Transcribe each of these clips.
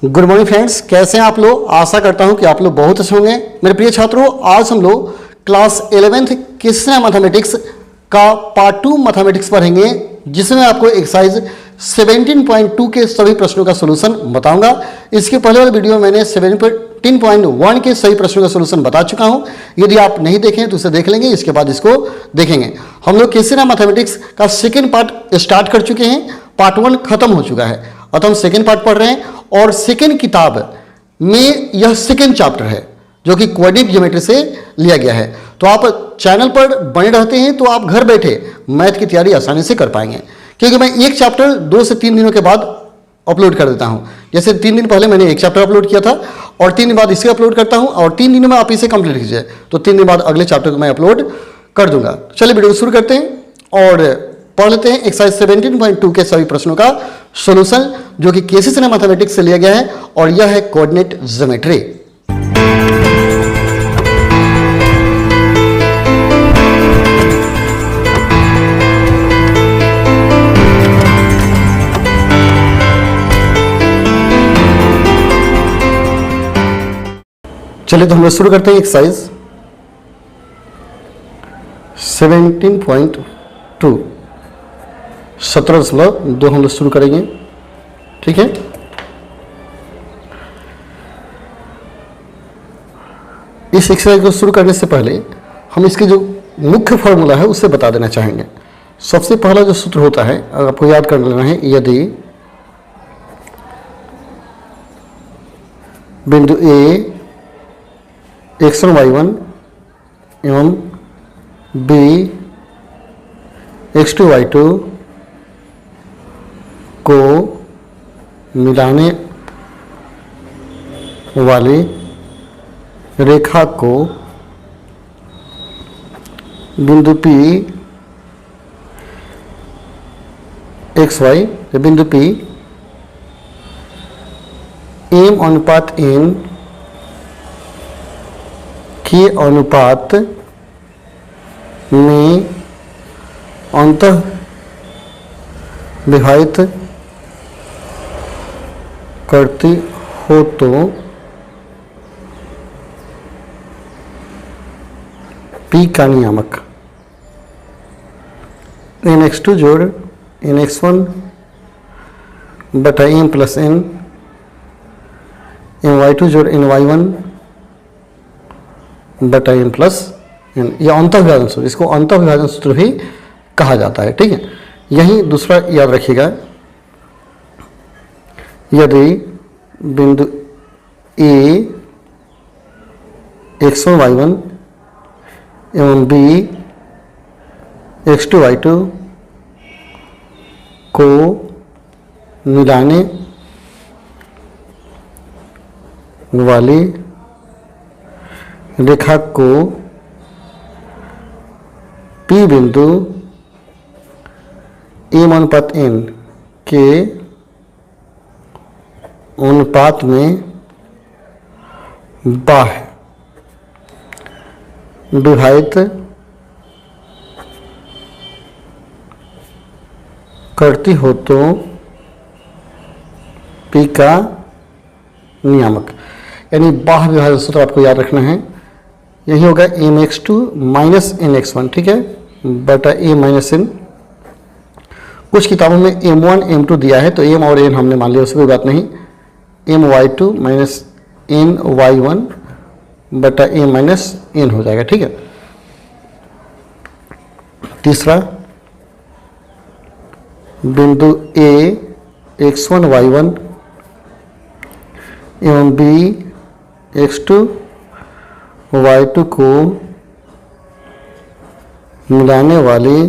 Good morning friends, कैसे हैं आप लोग। आशा करता हूं कि आप लोग बहुत अच्छे होंगे। मेरे प्रिय छात्रों, आज हम लोग क्लास 11th कृष्णा मैथमेटिक्स का पार्ट 2 मैथमेटिक्स पढ़ेंगे, जिसमें आपको एक्सरसाइज 17.2 के सभी प्रश्नों का सोल्यूशन बताऊंगा। इसके पहले वाले वीडियो में मैंने 17.1 के सभी प्रश्नों का सोल्यूशन बता चुका हूं। यदि आप नहीं देखें तो उसे देख लेंगे, इसके बाद इसको देखेंगे। हम लोग कृष्णा मैथमेटिक्स का सेकेंड पार्ट स्टार्ट कर चुके हैं। पार्ट 1 खत्म हो चुका है, अतः हम सेकेंड पार्ट पढ़ रहे हैं। और सेकेंड किताब में यह सेकेंड चैप्टर है, जो कि कोऑर्डिनेट ज्योमेट्री से लिया गया है। तो आप चैनल पर बने रहते हैं तो आप घर बैठे मैथ की तैयारी आसानी से कर पाएंगे, क्योंकि मैं एक चैप्टर 2 से 3 दिनों के बाद अपलोड कर देता हूं। जैसे 3 दिन पहले मैंने एक चैप्टर अपलोड किया था और 3 दिन बाद इसे अपलोड करता हूं, और 3 दिनों में आप इसे कंप्लीट कीजिए तो 3 दिन बाद अगले चैप्टर को मैं अपलोड कर दूंगा। चलिए वीडियो शुरू करते हैं और पढ़ लेते हैं एक्सरसाइज 17.2 के सभी प्रश्नों का सॉल्यूशन, जो कि कृष्णा मैथमेटिक्स से लिया गया है, और यह है कोऑर्डिनेट ज्योमेट्री। चलिए तो हम लोग शुरू करते हैं एक्सरसाइज 17.2 17.2 हम लोग शुरू करेंगे, ठीक है। इस एक्सरसाइज को शुरू करने से पहले हम इसकी जो मुख्य फॉर्मूला है उसे बता देना चाहेंगे। सबसे पहला जो सूत्र होता है, अगर आपको याद कर लेना है, यदि बिंदु ए x1 y1 एवं b x2 y2 को मिलाने वाली रेखा को बिंदु P XY, बिंदु P m अनुपात n के अनुपात में अंतः विभाजित करती हो तो P का नियामक nx2 जोड़ nx1 बटा m प्लस n, ny2 जोड़ ny1 बटा m प्लस n। यह अंतःविभाजन सूत्र, इसको अंतःविभाजन सूत्र भी कहा जाता है, ठीक है। यही दूसरा याद रखिएगा, यदि बिंदु A x1 y1 एवं B x2 y2 को मिलाने वाली रेखा को P बिंदु m अनुपात n के अनुपात में बाह्य विभाजित करती हो तो P का नियामक, यानी बाह्य विभाजन सूत्र आपको याद रखना है। यही होगा mx2 माइनस nx1, ठीक है, बटा a माइनस n। कुछ किताबों में m1 m2 दिया है तो m और n हमने मान लिया, उसकी कोई बात नहीं। my2 माइनस ny1 बटा a माइनस n हो जाएगा, ठीक है। तीसरा, बिंदु A x1 y1 एवं B x2 y2 को मिलाने वाली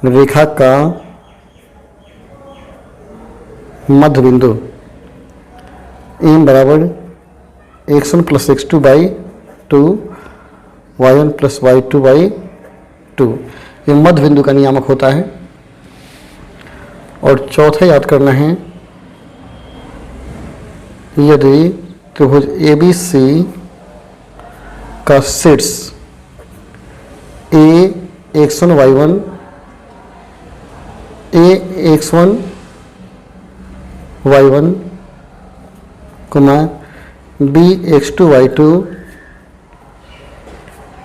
रेखा का मध्य बिंदु m बराबर x1 plus x2 by 2 y1 plus y2 by 2, ये मध्य बिंदु का नियामक होता है। और चौथा याद करना है, यदि त्रिभुज ABC का शीर्ष A x1 y1 A x1 y1 coma B x2 y2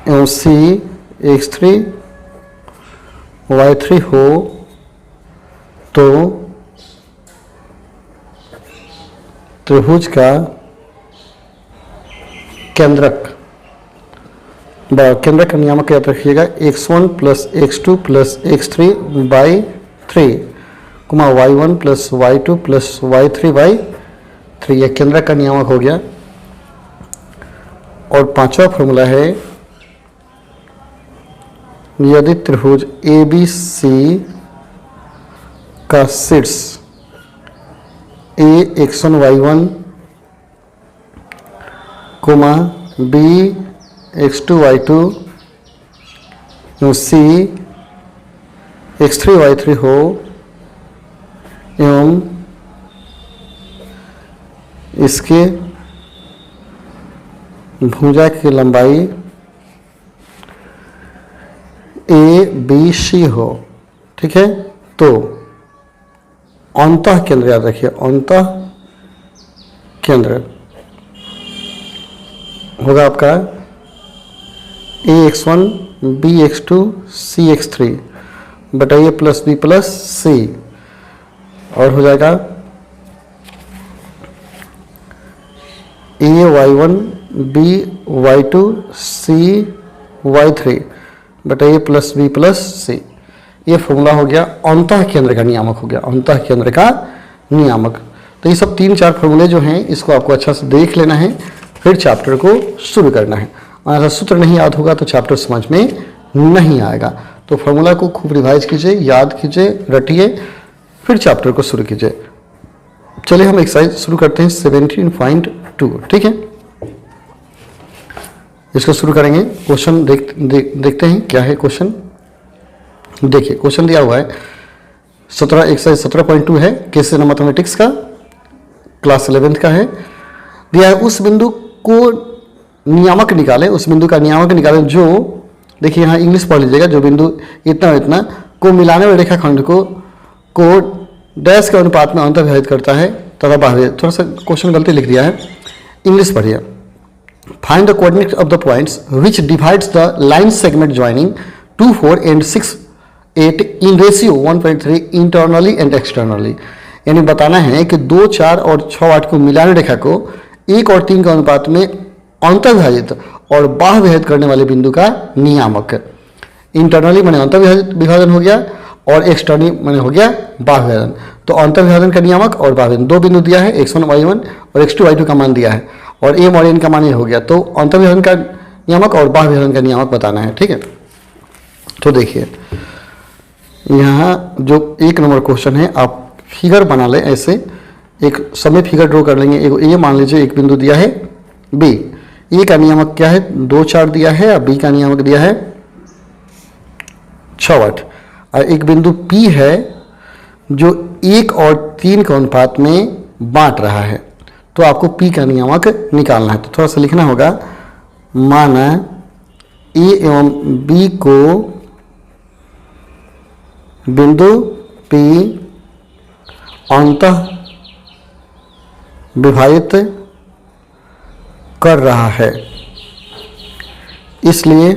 एवं सी x3 y3 हो तो त्रिभुज का केंद्रक का नियामक याद रखिएगा x1 plus x2 plus x3 by 3 कुमा y1 plus y2 plus y3 by 3, यह केंद्रक का नियामक हो गया। और पांचवा फॉर्मूला है यदि त्रिभुज ABC का शीर्ष A x1 y1 coma B x2 y2 एवं C x3 y3 हो एवं इसके भुजा की लंबाई ABC हो, ठीक है। तो अंतः केंद्र याद रखिए, अंतः केंद्र होगा आपका AX1 BX2 CX3 बटा A plus B plus C, और हो जाएगा AY1 BY2 CY3 बटा A plus B plus C। ये फॉर्मूला हो गया अंतः केंद्र का नियामक, हो गया अंतः केंद्र का नियामक। तो ये सब 3-4 फॉर्मूले जो हैं इसको आपको अच्छा से देख लेना है, फिर चैप्टर को शुरू करना है। अगर सूत्र नहीं याद होगा तो चैप्टर समझ में नहीं आएगा। तो फॉर्मूला को खूब रिवाइज कीजिए, याद कीजिए, रटिए, फिर चैप्टर को शुरू कीजिए। चलिए हम एक्सरसाइज शुरू करते हैं 17.2, ठीक है। इसको शुरू करेंगे। क्वेश्चन देखते हैं क्या है क्वेश्चन। देखिए क्वेश्चन दिया हुआ है एक्सरसाइज 17.2 है, केस मैथमेटिक्स का, क्लास 11th का है। दिया है उस बिंदु को नियामक निकालें, उस बिंदु का नियामक निकालें जो, देखिए यहाँ इंग्लिश पढ़ लीजिएगा, जो बिंदु इतना और इतना को मिलाने वाले रेखाखंड को डैश के अनुपात में अंतर्विभाजित करता है तथा बाह्य। थोड़ा सा क्वेश्चन गलती लिख दिया है, इंग्लिश पढ़िए। Find the coordinate of the points which divides the line segment joining 2, 4 and 6, 8 in ratio 1.3 internally and externally. यानी बताना है कि 2, 4 और 6, 8 को मिलाने रेखा को 1 और 3 के अनुपात में अंतर्विभाजित और बाह्य विभाजित करने वाले बिंदु का नियामक। इंटरनली माने अंतर्विभाजित विभाजन हो गया और एक्सटर्नली माने हो गया बाह्य विभाजन। तो अंतर्विभाजन का नियामक और बाह्य विभाजन, दो बिंदु दिया है, x1 y1 और x2 y2 का मान दिया है, और m और n का मान ये हो गया। तो अंतर्विभाजन का नियामक और बाह्य विभाजन का नियामक बताना है, ठीक है। तो देखिए यहाँ जो 1 नंबर क्वेश्चन है, आप फिगर बना लें, ऐसे एक समय फिगर ड्रॉ कर लेंगे। एक ये मान लीजिए एक बिंदु दिया है B, ए का नियामक क्या है 2, 4 दिया है, और B का नियामक दिया है 6, 8, और एक बिंदु P है जो 1 और 3 के अनुपात में बांट रहा है। तो आपको P का नियामक निकालना है। तो थोड़ा सा लिखना होगा, माना A एवं B को बिंदु P अंतः विभाजित कर रहा है, इसलिए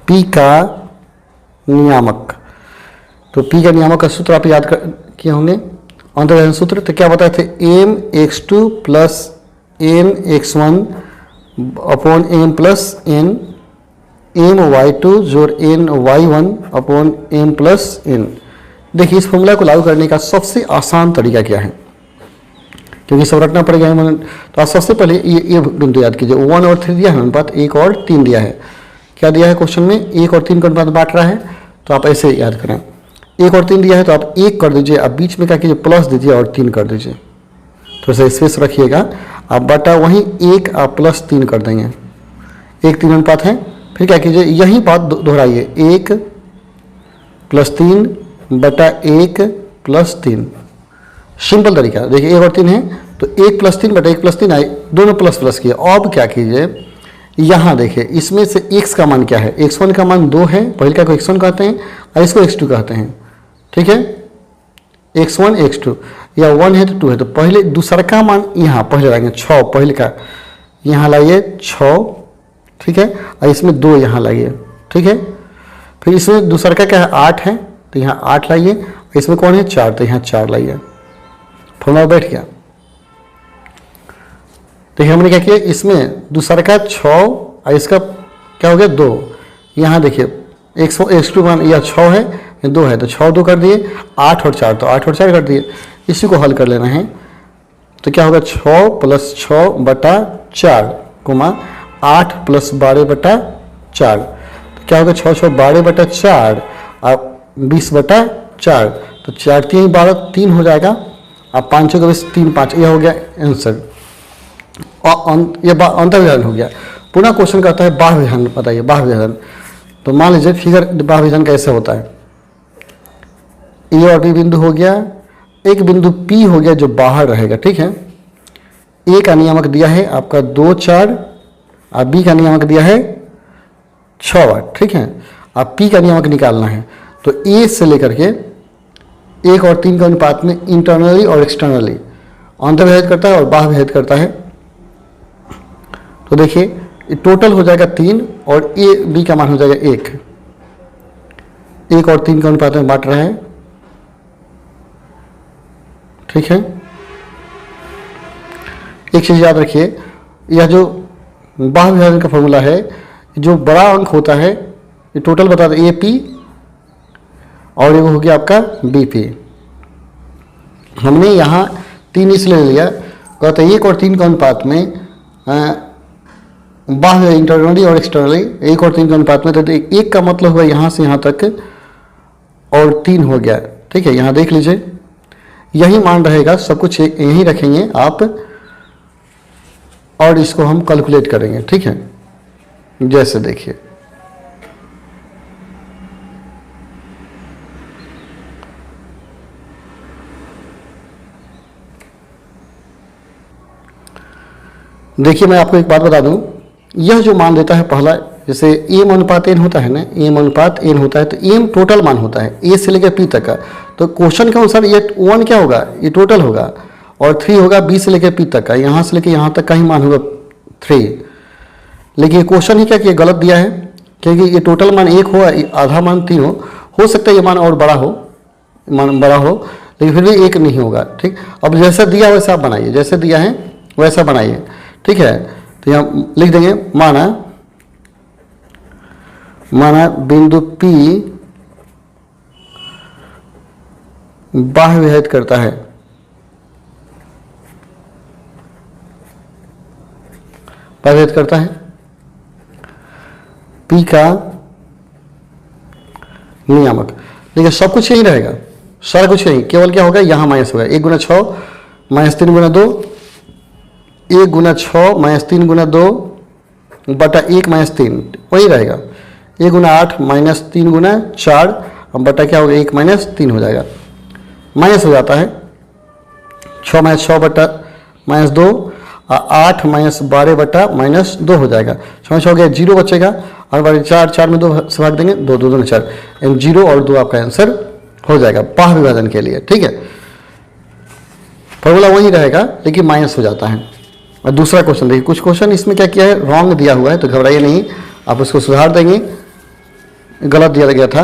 P का नियामक। तो P का नियामक का सूत्र आप याद किए होंगे, अंतर्विभाजन सूत्र। तो क्या बताए थे, m x2 plus n x1 upon m plus n, m y2 जोड़ n y1 upon m plus n। देखिए इस फॉर्मूला को लागू करने का सबसे आसान तरीका क्या है, क्योंकि सब रटना पड़ेगा। तो आप सबसे पहले ये बिंदु याद कीजिए, 1 और 3 दिया है अनुपात, 1 और 3 दिया है। क्या दिया है क्वेश्चन में, 1 और 3 का अनुपात बांट रहा है। तो आप ऐसे याद करें, 1 और 3 दिया है तो आप 1 कर दीजिए, आप बीच में क्या कीजिए प्लस दीजिए और 3 कर दीजिए, थोड़ा सा स्पेस रखिएगा। आप बटा वहीं 1 आप प्लस 3 कर देंगे, 1, 3 अनुपात है। फिर क्या कीजिए, यही बात दोहराइए, 1 प्लस 3 बटा 1 प्लस 3। सिंपल तरीका, देखिए 1 और 3 है तो 1 प्लस 3 बटा 1 प्लस 3 आए, दोनों प्लस प्लस किए। अब क्या कीजिए, यहाँ देखिए इसमें से x का मान क्या है, x1 का मान 2 है, पहले का को x1 कहते हैं और इसको x2 कहते हैं, ठीक है। x1 x2 या 1 है तो 2 है, तो पहले दूसरा का मान यहाँ पहले लाएंगे 6, पहले का यहाँ लाइए 6, ठीक है, और इसमें 2 यहाँ लाइए, ठीक है। फिर इसमें दूसरा का क्या है 8 है, तो यहाँ 8 लाइए, इसमें कौन है 4, तो यहाँ 4 लाइए, फॉर्मूला बैठ गया। तो हमने क्या किया, इसमें दूसरा का 6 और इसका क्या हो गया 2, यहाँ देखिए x2 मान या 6 है या 2 है, तो 6 2 कर दिए, 8 और 4 तो 8 और 4 कर दिए। इसी को हल कर लेना है, तो क्या होगा 6 + 6 बटा 4 गुमा 8 + 12 बटा 4, तो क्या होगा 6 6 12 बटा 4 और 20 बटा 4, तो 4 3 12 3 हो जाएगा, अब 5 का 20 3 5, यह हो गया आंसर। और ये अंतर विधान हो गया। पुनः क्वेश्चन कहता है बाह्य विधान बताइए, बाह्य विधान। तो मान लीजिए फिगर बाह्य विधान कैसे होता है, ए और बी बिंदु हो गया, एक बिंदु पी हो गया जो बाहर रहेगा, ठीक है। ए का नियामक दिया है आपका 2 4 और बी का नियामक दिया है 6 8, ठीक है। अब पी का नियामक निकालना है, तो ए से लेकर के 1 और 3 के अनुपात में इंटरनली और एक्सटर्नली अंतर विभाजित करता है और बाह्य विभाजित करता है। तो देखिए टोटल हो जाएगा 3 और ए बी का मान हो जाएगा 1, 1 और 3 के अनुपात में बांट रहा है, ठीक है। एक चीज याद रखिए, यह जो बाह्य विभाजन का फॉर्मूला है, जो बड़ा अंक होता है ये टोटल बता दे ए पी और ये हो गया आपका बी पी। हमने यहाँ 3 इसलिए लिया, कहते हैं 1 और 3 के अनुपात में बाह्य इंटरनली और एक्सटर्नली 1 और 3 के अनुपात में, तो 1 का मतलब हुआ यहाँ से यहाँ तक और 3 हो गया, ठीक है। यहाँ देख लीजिए यही मान रहेगा, सब कुछ यही रखेंगे आप और इसको हम कैलकुलेट करेंगे, ठीक है। जैसे देखिए देखिए मैं आपको एक बात बता दूं, यह जो मान देता है पहला, जैसे एम अनुपात एन होता है ना, एम अनुपात एन होता है, तो एम टोटल मान होता है ए से लेकर पी तक का। तो क्वेश्चन के अनुसार ये 1 क्या होगा, ये टोटल होगा, और 3 होगा बी से लेकर पी तक का, यहाँ से लेकर यहाँ तक का ही मान होगा 3। लेकिन ये क्वेश्चन ही क्या कि गलत दिया है, क्योंकि ये टोटल मान 1 हो, आधा मान 3 हो सकता है ये मान और बड़ा हो, मान बड़ा हो, लेकिन फिर भी 1 नहीं होगा, ठीक। अब जैसा दिया वैसा आप बनाइए, जैसे दिया है वैसा बनाइए, ठीक है। तो यहाँ लिख देंगे माना बिंदु P बाह्य विभाजित करता है, बाह्य विभाजित करता है P का नियामक। देखिए सब कुछ यही रहेगा, सारा कुछ यही, केवल क्या होगा यहाँ माइनस होगा, 1 × 6 - 3 × 2, 1 × 6 - 3 × 2 बटा 1 - 3 वही रहेगा, 1 × 8 - 3 × 4 बटा क्या होगा 1 - 3 हो जाएगा, माइनस हो जाता है 6 - 6 बटा -2 और 8 - 12 बटा -2 हो जाएगा, 6 हो गया 0 बचेगा और बाकी 4 4 में 2 से भाग देंगे, 2 2 4 यानी 0 और 2 आपका आंसर हो जाएगा बाह्य विभाजन के लिए, ठीक है। फॉर्मूला वही रहेगा लेकिन माइनस हो जाता है। और दूसरा क्वेश्चन देखिए, कुछ क्वेश्चन इसमें क्या किया है रॉन्ग दिया हुआ है, तो घबराइए नहीं, आप उसको सुधार देंगे, गलत दिया गया था।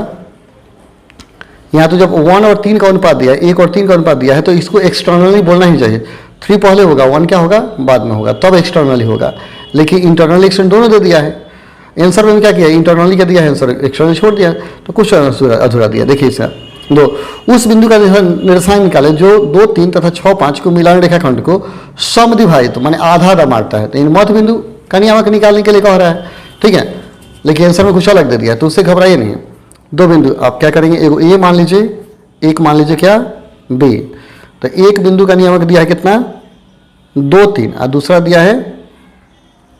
यहाँ तो जब 1 और 3 का अनुपात दिया है, 1 और 3 का अनुपात दिया है, तो इसको एक्सटर्नली बोलना ही चाहिए, 3 पहले होगा 1 क्या होगा बाद में होगा, तब एक्सटर्नली होगा, लेकिन इंटरनली एक्सटर्नल दोनों दे दिया है। आंसर में क्या किया, इंटरनली क्या दिया है आंसर, एक्सटर्नली छोड़ दिया, तो कुछ अधूरा दिया। देखिए इसका 2 उस बिंदु का निरसायन निकाले जो 2 3 तथा 6 5 को मिलान रेखाखंड को समद्विभाजित माने आधा आधा मारता है, तो इन मध्य बिंदु का नियामक निकालने के लिए कह रहा है, ठीक है। लेकिन आंसर में कुछ अलग दे दिया, तो उससे घबराइए नहीं। 2 बिंदु आप क्या करेंगे, एक ए मान लीजिए, एक मान लीजिए क्या बी, तो एक बिंदु का नियामक दिया है कितना 2 3 और दूसरा दिया है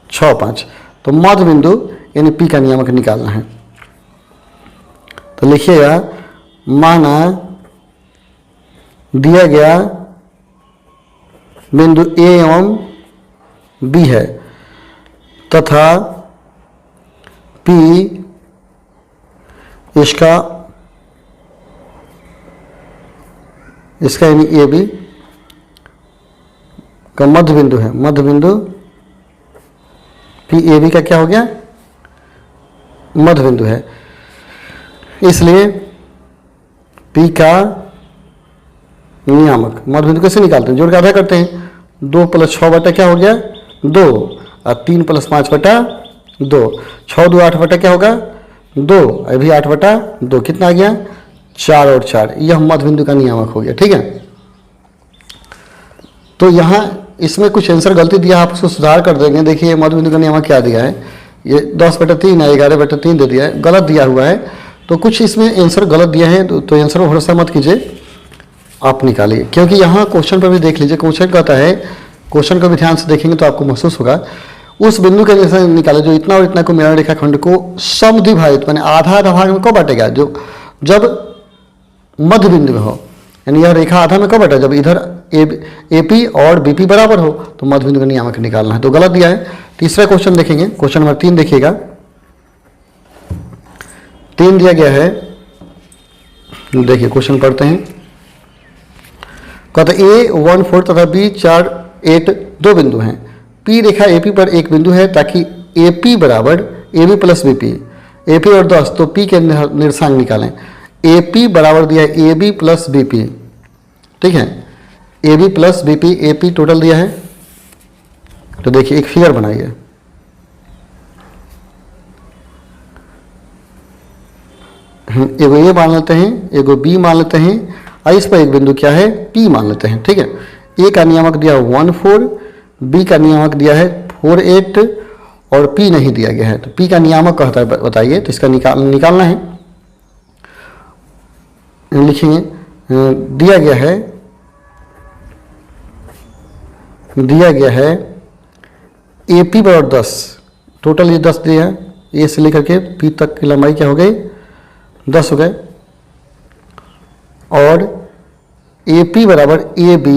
6 5, तो मध्य बिंदु यानी पी का नियामक निकालना है। तो लिखिएगा माना दिया गया बिंदु ए एवं बी है तथा पी इसका यानी ए बी का मध्य बिंदु है, मध्य बिंदु पी ए बी का क्या हो गया, मध्य बिंदु है। इसलिए पी का नियामक, मध्य बिंदु कैसे निकालते हैं, जोड़ के आधा करते हैं। 2 + 6 बटा क्या हो गया 2, और 3 + 5 बटा 2, 6 2 8 बटा क्या होगा 2, अभी 8 बटा 2 कितना आ गया 4 और 4, यह मध्य बिंदु का नियामक हो गया। ठीक है, तो यहाँ इसमें कुछ आंसर गलती दिया, आप उसको सुधार कर देंगे। देखिए मध्य बिंदु का नियामक क्या दिया है, ये 10/3 है, 11/3 दे दिया है, गलत दिया हुआ है। तो कुछ इसमें आंसर गलत दिया है, तो आंसर में भरोसा मत कीजिए, आप निकालिए। क्योंकि यहाँ क्वेश्चन पर भी देख लीजिए, क्वेश्चन कहता है, क्वेश्चन को भी ध्यान से देखेंगे तो आपको महसूस होगा, उस बिंदु के जैसे निकाले जो इतना और इतना को मेरा रेखाखंड को समद्विभाजित माने आधा आधा भाग में कब बांटेगा, जो जब मध्य बिंदु में हो, यानी यह रेखा आधा में कब बांटा, जब इधर ए पी और बी पी बराबर हो, तो मध्य बिंदु का नियामक निकालना है। तो गलत दिया है। तीसरा क्वेश्चन देखेंगे, क्वेश्चन नंबर 3 देखिएगा। 3 दिया गया है, देखिए क्वेश्चन पढ़ते हैं। कहते A14 तथा B48 दो बिंदु हैं। P रेखा AP पर एक बिंदु है, ताकि AP बराबर AB + BP, AP और 10, तो P के निर्देशांक निकालें। AP बराबर दिया है AB + BP, ठीक है, AB + BP, AP टोटल दिया है। तो देखिए एक फिगर बनाइए, एगो A मान लेते हैं, एगो B मान लेते हैं, और इस पर एक बिंदु क्या है P मान लेते हैं। ठीक है, A का नियामक दिया 14, B का नियामक दिया है 48 और P नहीं दिया गया है। तो P का नियामक कहता है, बताइए। तो इसका निकालना है, लिखेंगे। दिया गया है AP बराबर 10, टोटल ये 10 दिया है, A से लेकर के P तक की लंबाई क्या हो गई 10 हो गए, और AP बराबर AB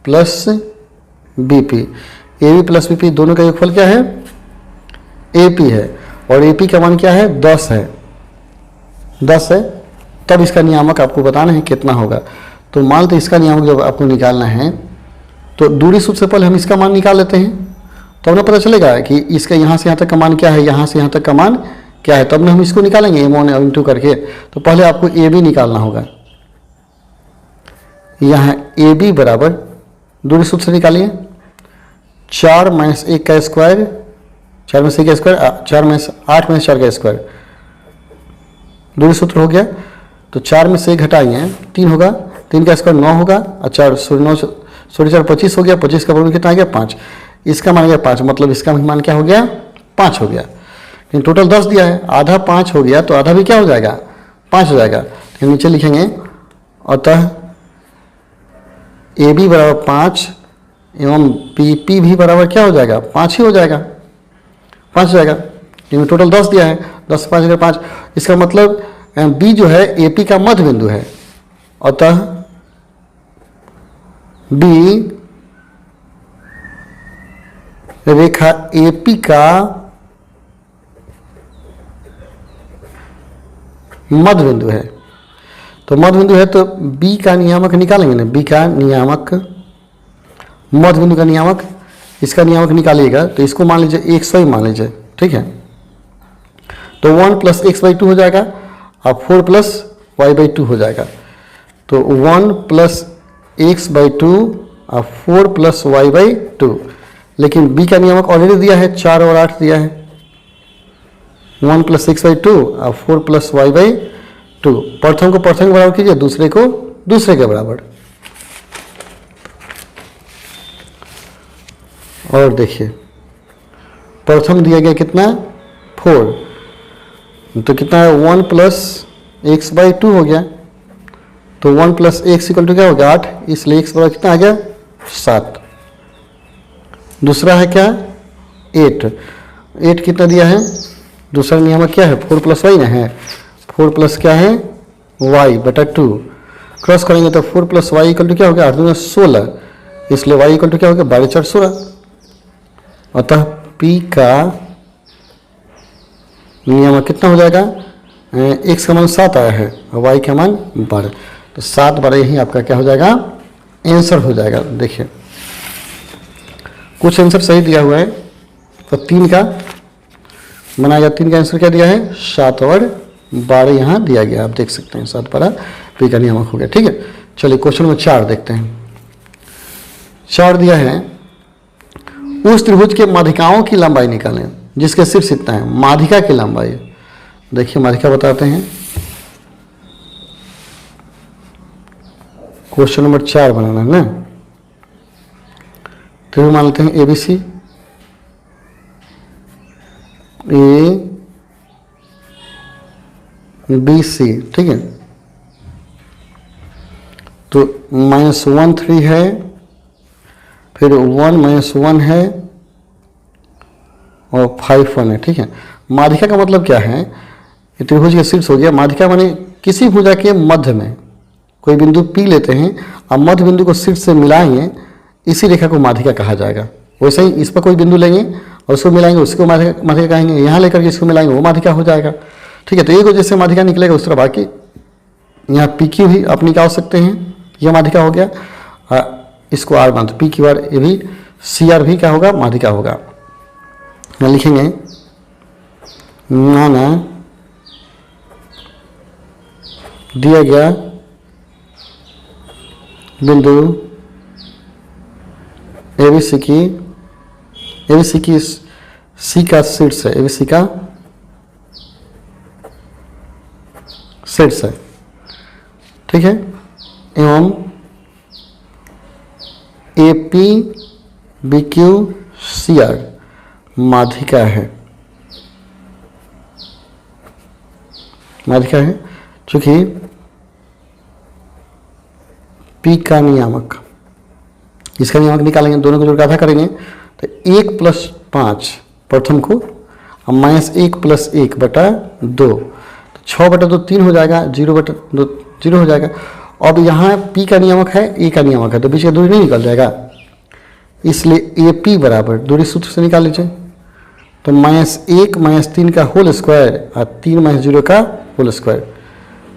+ BP, AB + BP दोनों का योगफल क्या है AP है, और AP का मान क्या है 10 है, 10 है। तब इसका नियामक आपको बताना है कितना होगा। तो मान लो इसका नियामक जब आपको निकालना है, तो दूरी सूत्र से पहले हम इसका मान निकाल लेते हैं, तो हमें पता चलेगा कि इसका यहाँ से यहाँ तक का मान क्या है, यहाँ से यहाँ तक का मान क्या है, तब ना हम इसको निकालेंगे M1 इंटू करके। तो पहले आपको AB निकालना होगा। यहाँ AB बराबर दूरी सूत्र से निकालिए, 4 - 1 का स्क्वायर, 4 में से 1 का स्क्वायर, 8 में से 4 का स्क्वायर, दूरी सूत्र हो गया। तो 4 में से 1 घटाएंगे 3 होगा, 3 का स्क्वायर 9 होगा, और 4 4 25 हो गया, 25 का वर्ग कितना आ गया 5, इसका मान गया 5, मतलब इसका मान क्या हो गया 5 हो गया। लेकिन टोटल 10 दिया है, आधा 5 हो गया, तो आधा भी क्या हो जाएगा 5 हो जाएगा। तो नीचे लिखेंगे, अतः AB बराबर 5 एवं PP भी बराबर क्या हो जाएगा 5 ही हो जाएगा, 5 हो जाएगा। लेकिन टोटल 10 दिया है, 10 5 अगर 5, इसका मतलब B जो है AP का मध्य बिंदु है, अतः B रेखा AP का मध्य बिंदु है। तो मध्य बिंदु है, तो B का नियामक निकालेंगे ना, B का नियामक, मध्य बिंदु का नियामक, इसका नियामक निकालिएगा। तो इसको मान लीजिए 100 ही मान लीजिए, ठीक है। तो 1 + x/2 हो जाएगा, और 4 + y/2 हो जाएगा। तो 1 + x/2 और 4 + y/2। लेकिन B का नियामक ऑलरेडी दिया है, 4 और 8 दिया है, 1 + x/2 और 4 + y/2। प्रथम को प्रथम के बराबर कीजिए, दूसरे को दूसरे के बराबर। और देखिए प्रथम दिया गया कितना 4, तो कितना है 1 + x/2 हो गया। तो 1 + x = क्या हो गया 8, इसलिए x बराबर कितना आ गया 7। दूसरा है क्या 8 कितना दिया है, दूसरा नियामक क्या है 4 + y ना है, 4 + क्या है y/2, क्रॉस करेंगे तो 4 + y = क्या हो गया 8 × 16, इसलिए y = क्या हो गया 12 × 4 16। अतः P का नियामक कितना हो जाएगा, x का मान 7 आया है और y का मान 12। तो 7 बार यही आपका क्या हो जाएगा, आंसर हो जाएगा। देखिए कुछ आंसर सही दिया हुआ है, तो 3 का बनाया, 3 का आंसर क्या दिया है, 7 और 12 यहाँ दिया गया, आप देख सकते हैं 7 12 पी का नियामक हो गया। ठीक है, चलिए क्वेश्चन नंबर 4 देखते हैं। 4 दिया है, उस त्रिभुज के माध्यिकाओं की लंबाई निकालें जिसके शीर्ष इतना है। माध्यिका की लंबाई, देखिए माध्यिका बताते हैं। क्वेश्चन नंबर 4 बनाना है ना। त्रिभुज मान लेते हैं ABC, ABC, ठीक है। तो -1 3 है, फिर 1 -1 है और 5 1 है। ठीक है, माध्यिका का मतलब क्या है, ये त्रिभुज के शीर्ष हो गया। माध्यिका माने किसी भुजा के मध्य में कोई बिंदु P लेते हैं और मध्य बिंदु को शीर्ष से मिलाएंगे, इसी रेखा को माध्यिका कहा जाएगा। वैसे ही इस पर कोई बिंदु लेंगे और उसको मिलाएंगे, उसको माध्यिका कहेंगे। यहाँ लेकर के इसको मिलाएंगे, वो माध्यिका हो जाएगा। ठीक है, तो एक जैसे माध्यिका निकलेगा उस तरह बाकी यहाँ PQ भी आप निकाल सकते हैं, यह माध्यिका हो गया। इसको R मान, तो PQR, ये भी CR भी क्या होगा, माध्यिका होगा। यहाँ लिखेंगे माना दिया गया बिंदु ABC की C का शीर्ष है, ABC का शीर्ष है। ठीक है, एवं AP BQ CR माध्यिका है, माध्यिका है। चूंकि P का नियामक, इसका नियामक निकालेंगे, दोनों को जोड़ के आधा करेंगे, तो 1 + 5 प्रथम को और -1 + 1 बटा 2, तो 6 बटा 2 3 हो जाएगा, 0 बटा 2 0 हो जाएगा। अब यहाँ P का नियामक है, A का नियामक है, तो बीच का दूरी नहीं निकल जाएगा, इसलिए AP बराबर दूरी सूत्र से निकाल लीजिए। तो -1 - 3 का होल स्क्वायर और 3 - 0 का होल स्क्वायर,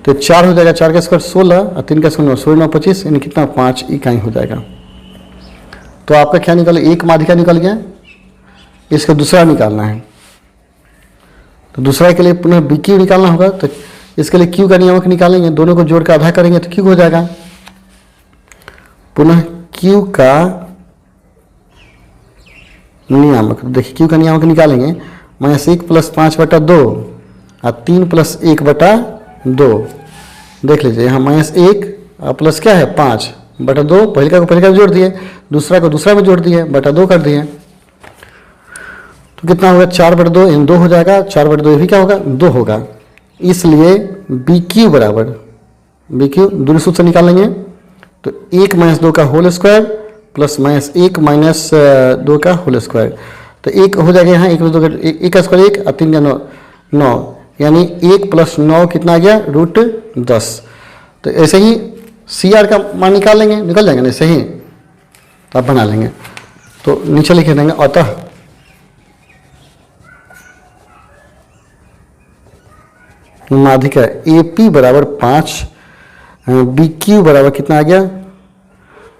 तो 4 हो जाएगा, 4 का स्क्वायर 16 और 3 का स्क्वायर 16 9 25, यानी कितना 5 इकाई हो जाएगा। तो आपका क्या निकल, एक माध्यिका निकल गया, इसका दूसरा निकालना है। तो दूसरा के लिए पुनः BQ निकालना होगा, तो इसके लिए Q का नियामक निकालेंगे, दोनों को जोड़ कर आधा करेंगे तो Q हो जाएगा। पुनः Q का नियामक, देखिए Q का नियामक निकालेंगे, -1 + 5 बटा 2 और 3 + 1 बटा 2। देख लीजिए यहाँ -1 प्लस क्या है 5 बटा 2, पहले का को पहले का जोड़ दिए, दूसरा को दूसरा में जोड़ दिए, बटा 2 कर दिए, तो कितना होगा 4 बटा 2, इन 2 हो जाएगा, 4 बटा 2 ये भी क्या होगा 2 होगा। इसलिए BQ बराबर, BQ दूरी सूत्र से निकालेंगे, तो 1 - 2 का होल स्क्वायर प्लस -1 - 2 का होल स्क्वायर, तो 1 हो जाएगा यहाँ, 1 + 2 1 का स्क्वायर 1 और 3 का 9, यानी 1 + 9 कितना आ गया √10। तो ऐसे ही CR का मान निकाल लेंगे, निकल जाएंगे ना ऐसे ही, तो आप बना लेंगे। तो नीचे लिखे देंगे, अतः माध्यिका AP बराबर 5, BQ बराबर कितना आ गया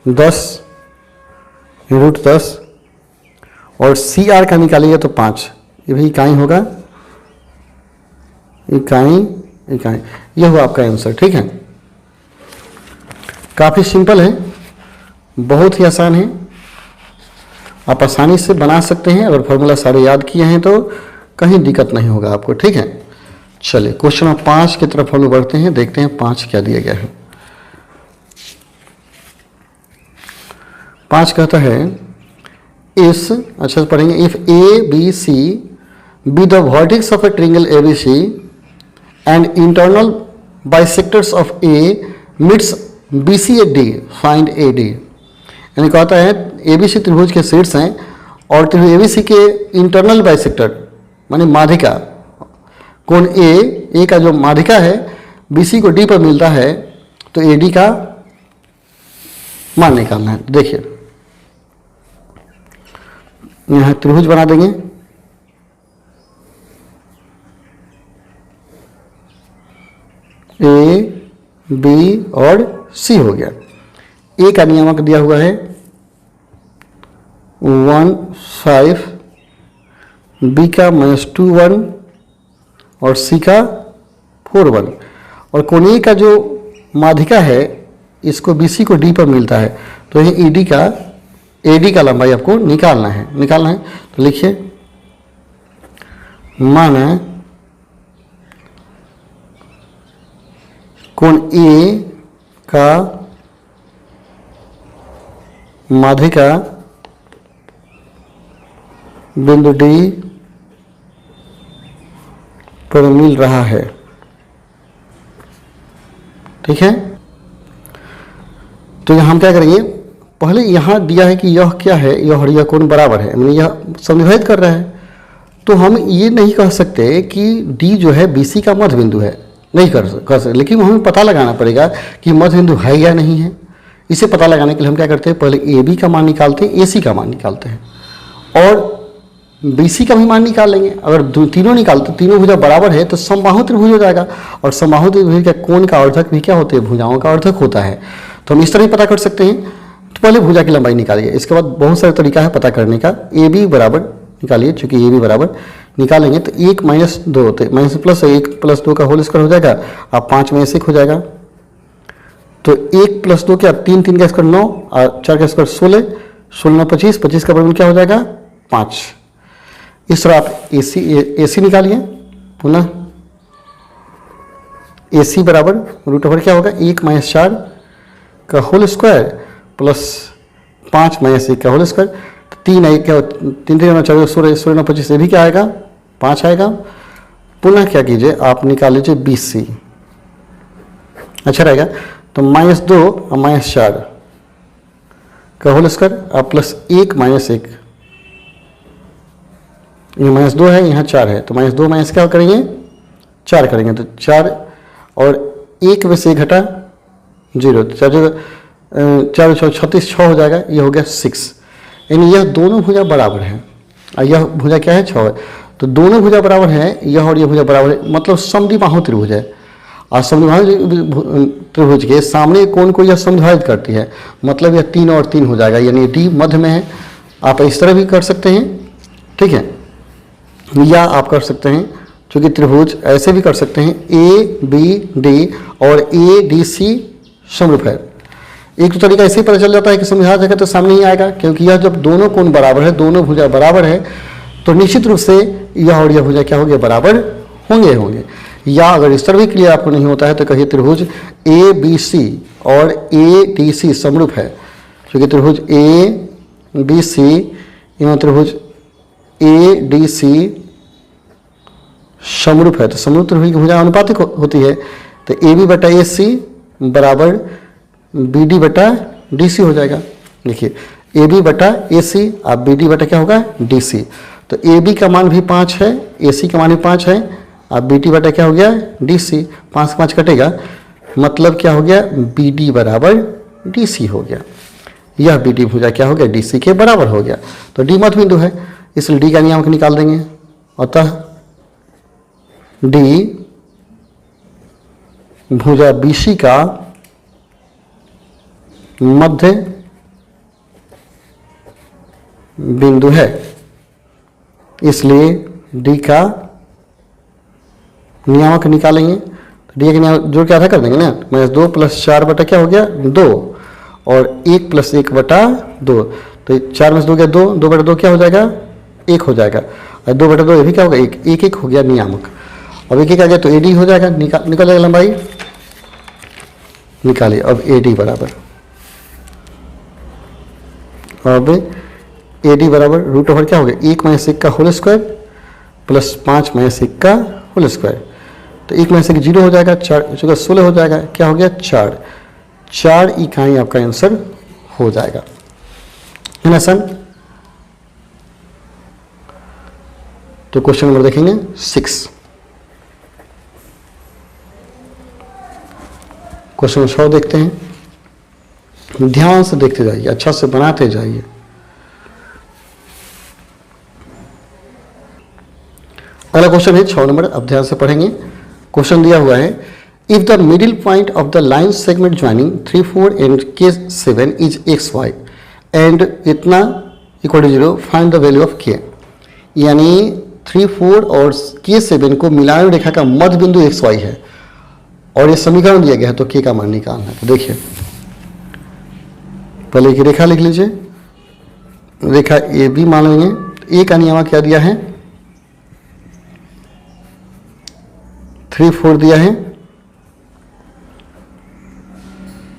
10 √10, और CR का निकालिएगा तो 5, ये भी इकाई होगा, इकाई, ये हुआ आपका आंसर। ठीक है, काफ़ी सिंपल है, बहुत ही आसान है, आप आसानी से बना सकते हैं। अगर फॉर्मूला सारे याद किए हैं तो कहीं दिक्कत नहीं होगा आपको। ठीक है, चलिए क्वेश्चन नंबर 5 की तरफ हम लोग बढ़ते हैं, देखते हैं 5 क्या दिया गया है। 5 कहता है इस, अच्छा पढ़ेंगे, if ABC be the vertex of a triangle ABC and internal bisectors of A meets BC at D, find AD। यानी कहता है ABC त्रिभुज के शीर्ष हैं और त्रिभुज ABC के इंटरनल बाइसेक्टर माने माध्यिका कोण A का जो माध्यिका है BC को D पर मिलता है, तो AD का मान निकालना है। देखिए यहाँ त्रिभुज बना देंगे, A बी और सी हो गया। ए का नियामक दिया हुआ है 1 5, बी का -2 1 और सी का 4 1। और कोणीय का जो माध्यिका है इसको BC को D पर मिलता है, तो ये AD का लंबाई आपको निकालना है। तो लिखिए, माना कोण A का माध्यिका बिंदु D पर मिल रहा है, ठीक है। तो यहाँ हम क्या करेंगे, पहले यहाँ दिया है कि यह क्या है, यह और यह कोण बराबर है, यानी यह समविभाजित कर रहा है। तो हम ये नहीं कह सकते कि D जो है BC का मध्य बिंदु है, नहीं कर सकते, लेकिन हमें पता लगाना पड़ेगा कि मध्य बिंदु है या नहीं है। इसे पता लगाने के लिए हम क्या करते हैं, पहले AB का मान निकालते हैं, AC का मान निकालते हैं और BC का भी मान निकाल लेंगे। अगर तीनों निकालते, तीनों भुजा बराबर है तो समबाहु त्रिभुज हो जाएगा, और समबाहु त्रिभुज का कोण का अर्धक भी क्या होते हैं, भुजाओं का अर्धक होता है। तो हम इस तरह ही पता कर सकते हैं। तो पहले भुजा की लंबाई निकालिए, इसके बाद बहुत सारे तरीका है पता करने का। AB बराबर निकालिए, चूंकि AB बराबर निकालेंगे तो 1 - 2 होते हैं, माइनस प्लस 1 + 2 का होल स्क्वायर हो जाएगा, अब 5 में से 1 हो जाएगा। तो 1 + 2 क्या, 3 3 का स्क्वायर 9 और 4 का स्क्वायर 16, 16 25, 25 का बराबर क्या हो जाएगा 5। इस तरह आप AC निकालिए। पुनः AC बराबर √, क्या होगा, 1 - 4 का होल स्क्वायर प्लस 5 - 1 का होल स्क्वायर। 3 1 क्या, 3 3 4 16, 16 25, ये भी क्या आएगा 5 आएगा। पुनः क्या कीजिए, आप निकाल लीजिए BC, अच्छा रहेगा। तो -2 और -4 का होल स्क्वायर आप प्लस 1 - 1, ये -2 है, यहाँ 4 है, तो -2 माइनस क्या करेंगे 4 करेंगे, तो 4 और 1 में से 1 घटा 0, 4 4 36, 6 हो जाएगा, ये हो गया 6। यानी यह दोनों भुजा बराबर है और यह भुजा क्या है 6 है। तो दोनों भुजा बराबर है, यह और यह भुजा बराबर है, मतलब समद्विबाहु त्रिभुज है। और समद्विबाहु त्रिभुज के सामने कोण को यह समद्विभाजित करती है, मतलब यह 3 और 3 हो जाएगा, यानी D मध्य में है। आप इस तरह भी कर सकते हैं, ठीक है, या आप कर सकते हैं चूँकि त्रिभुज ऐसे भी कर सकते हैं, ABD और ADC समरूप है। एक तो तरीका ऐसे ही पता चल जाता है कि समद्विभाजक है तो सामने ही आएगा, क्योंकि यह जब दोनों कोण बराबर है, दोनों भुजा बराबर है, तो निश्चित रूप से यह और यह भुजा क्या होंगे, बराबर होंगे। या अगर इस तरह भी क्लियर आपको नहीं होता है तो कहिए त्रिभुज ABC और ADC समरूप है, क्योंकि त्रिभुज ABC एवं त्रिभुज ADC समरूप है। तो समरूप त्रिभुज की भुजा अनुपातिक होती है, तो AB/AC बराबर BD/DC हो जाएगा। देखिए AB/AC अब BD/ क्या होगा DC। तो AB का मान भी 5 है, AC का मान भी 5 है, अब BD/ क्या हो गया DC, 5 5 कटेगा, मतलब क्या हो गया BD बराबर DC हो गया। यह BD भुजा क्या हो गया DC के बराबर हो गया। तो D मध्य बिंदु है, इसलिए D का नियामक निकाल देंगे। अतः D भुजा BC का मध्य बिंदु है, इसलिए D का नियामक निकालेंगे। तो D का नियामक जोड़ के आधा कर देंगे ना, -2 + 4 बटा क्या हो गया 2 और 1 + 1 बटा 2, तो 4 में से 2 गया 2, 2/2 क्या हो जाएगा 1 हो जाएगा, और 2/2 ये भी क्या होगा 1, 1 1 हो गया नियामक। अब 1 1 आ गया तो AD हो जाएगा, निकल जाएगा लंबाई, निकालिए। अब AD बराबर, अब AD बराबर √, क्या हो गया 1 - 1 का होल स्क्वायर प्लस 5 - 1 का होल स्क्वायर, तो 1 में से 1 0 हो जाएगा, 4 16 हो जाएगा, क्या हो गया 4 इकाई आपका आंसर हो जाएगा, है ना सन। तो क्वेश्चन नंबर देखेंगे 6, क्वेश्चन 6 देखते हैं। ध्यान से देखते जाइए, अच्छा से बनाते जाइए। अगला क्वेश्चन है 6 नंबर, अब ध्यान से पढ़ेंगे। क्वेश्चन दिया हुआ है if the middle point of the line segment joining 3 4 and K7 is X Y and इतना equal to 0, find the value of K। यानी 3 4 और K7 को मिलान रेखा का मध्य बिंदु एक्स वाई है और ये समीकरण दिया गया है, तो K का मान निकालना है। तो देखिए पहले की रेखा लिख लीजिए, रेखा ए बी मान लेंगे। ए का नियम क्या दिया है, 3 4 दिया है,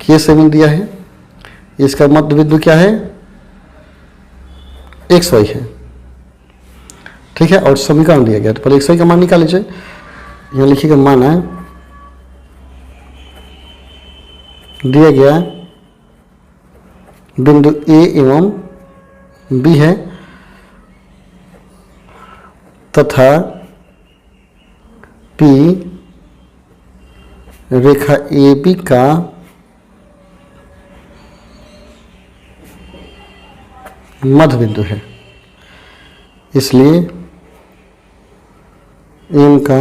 K7 दिया है, इसका मध्य बिंदु क्या है, एक्स वाई है, ठीक है। और समीकरण दिया गया, तो पहले एक्स वाई का मान निकाल लीजिए। यहाँ लिखिएगा मान है दिया गया बिंदु ए एवं बी है तथा पी रेखा ए बी का मध्य बिंदु है, इसलिए एम का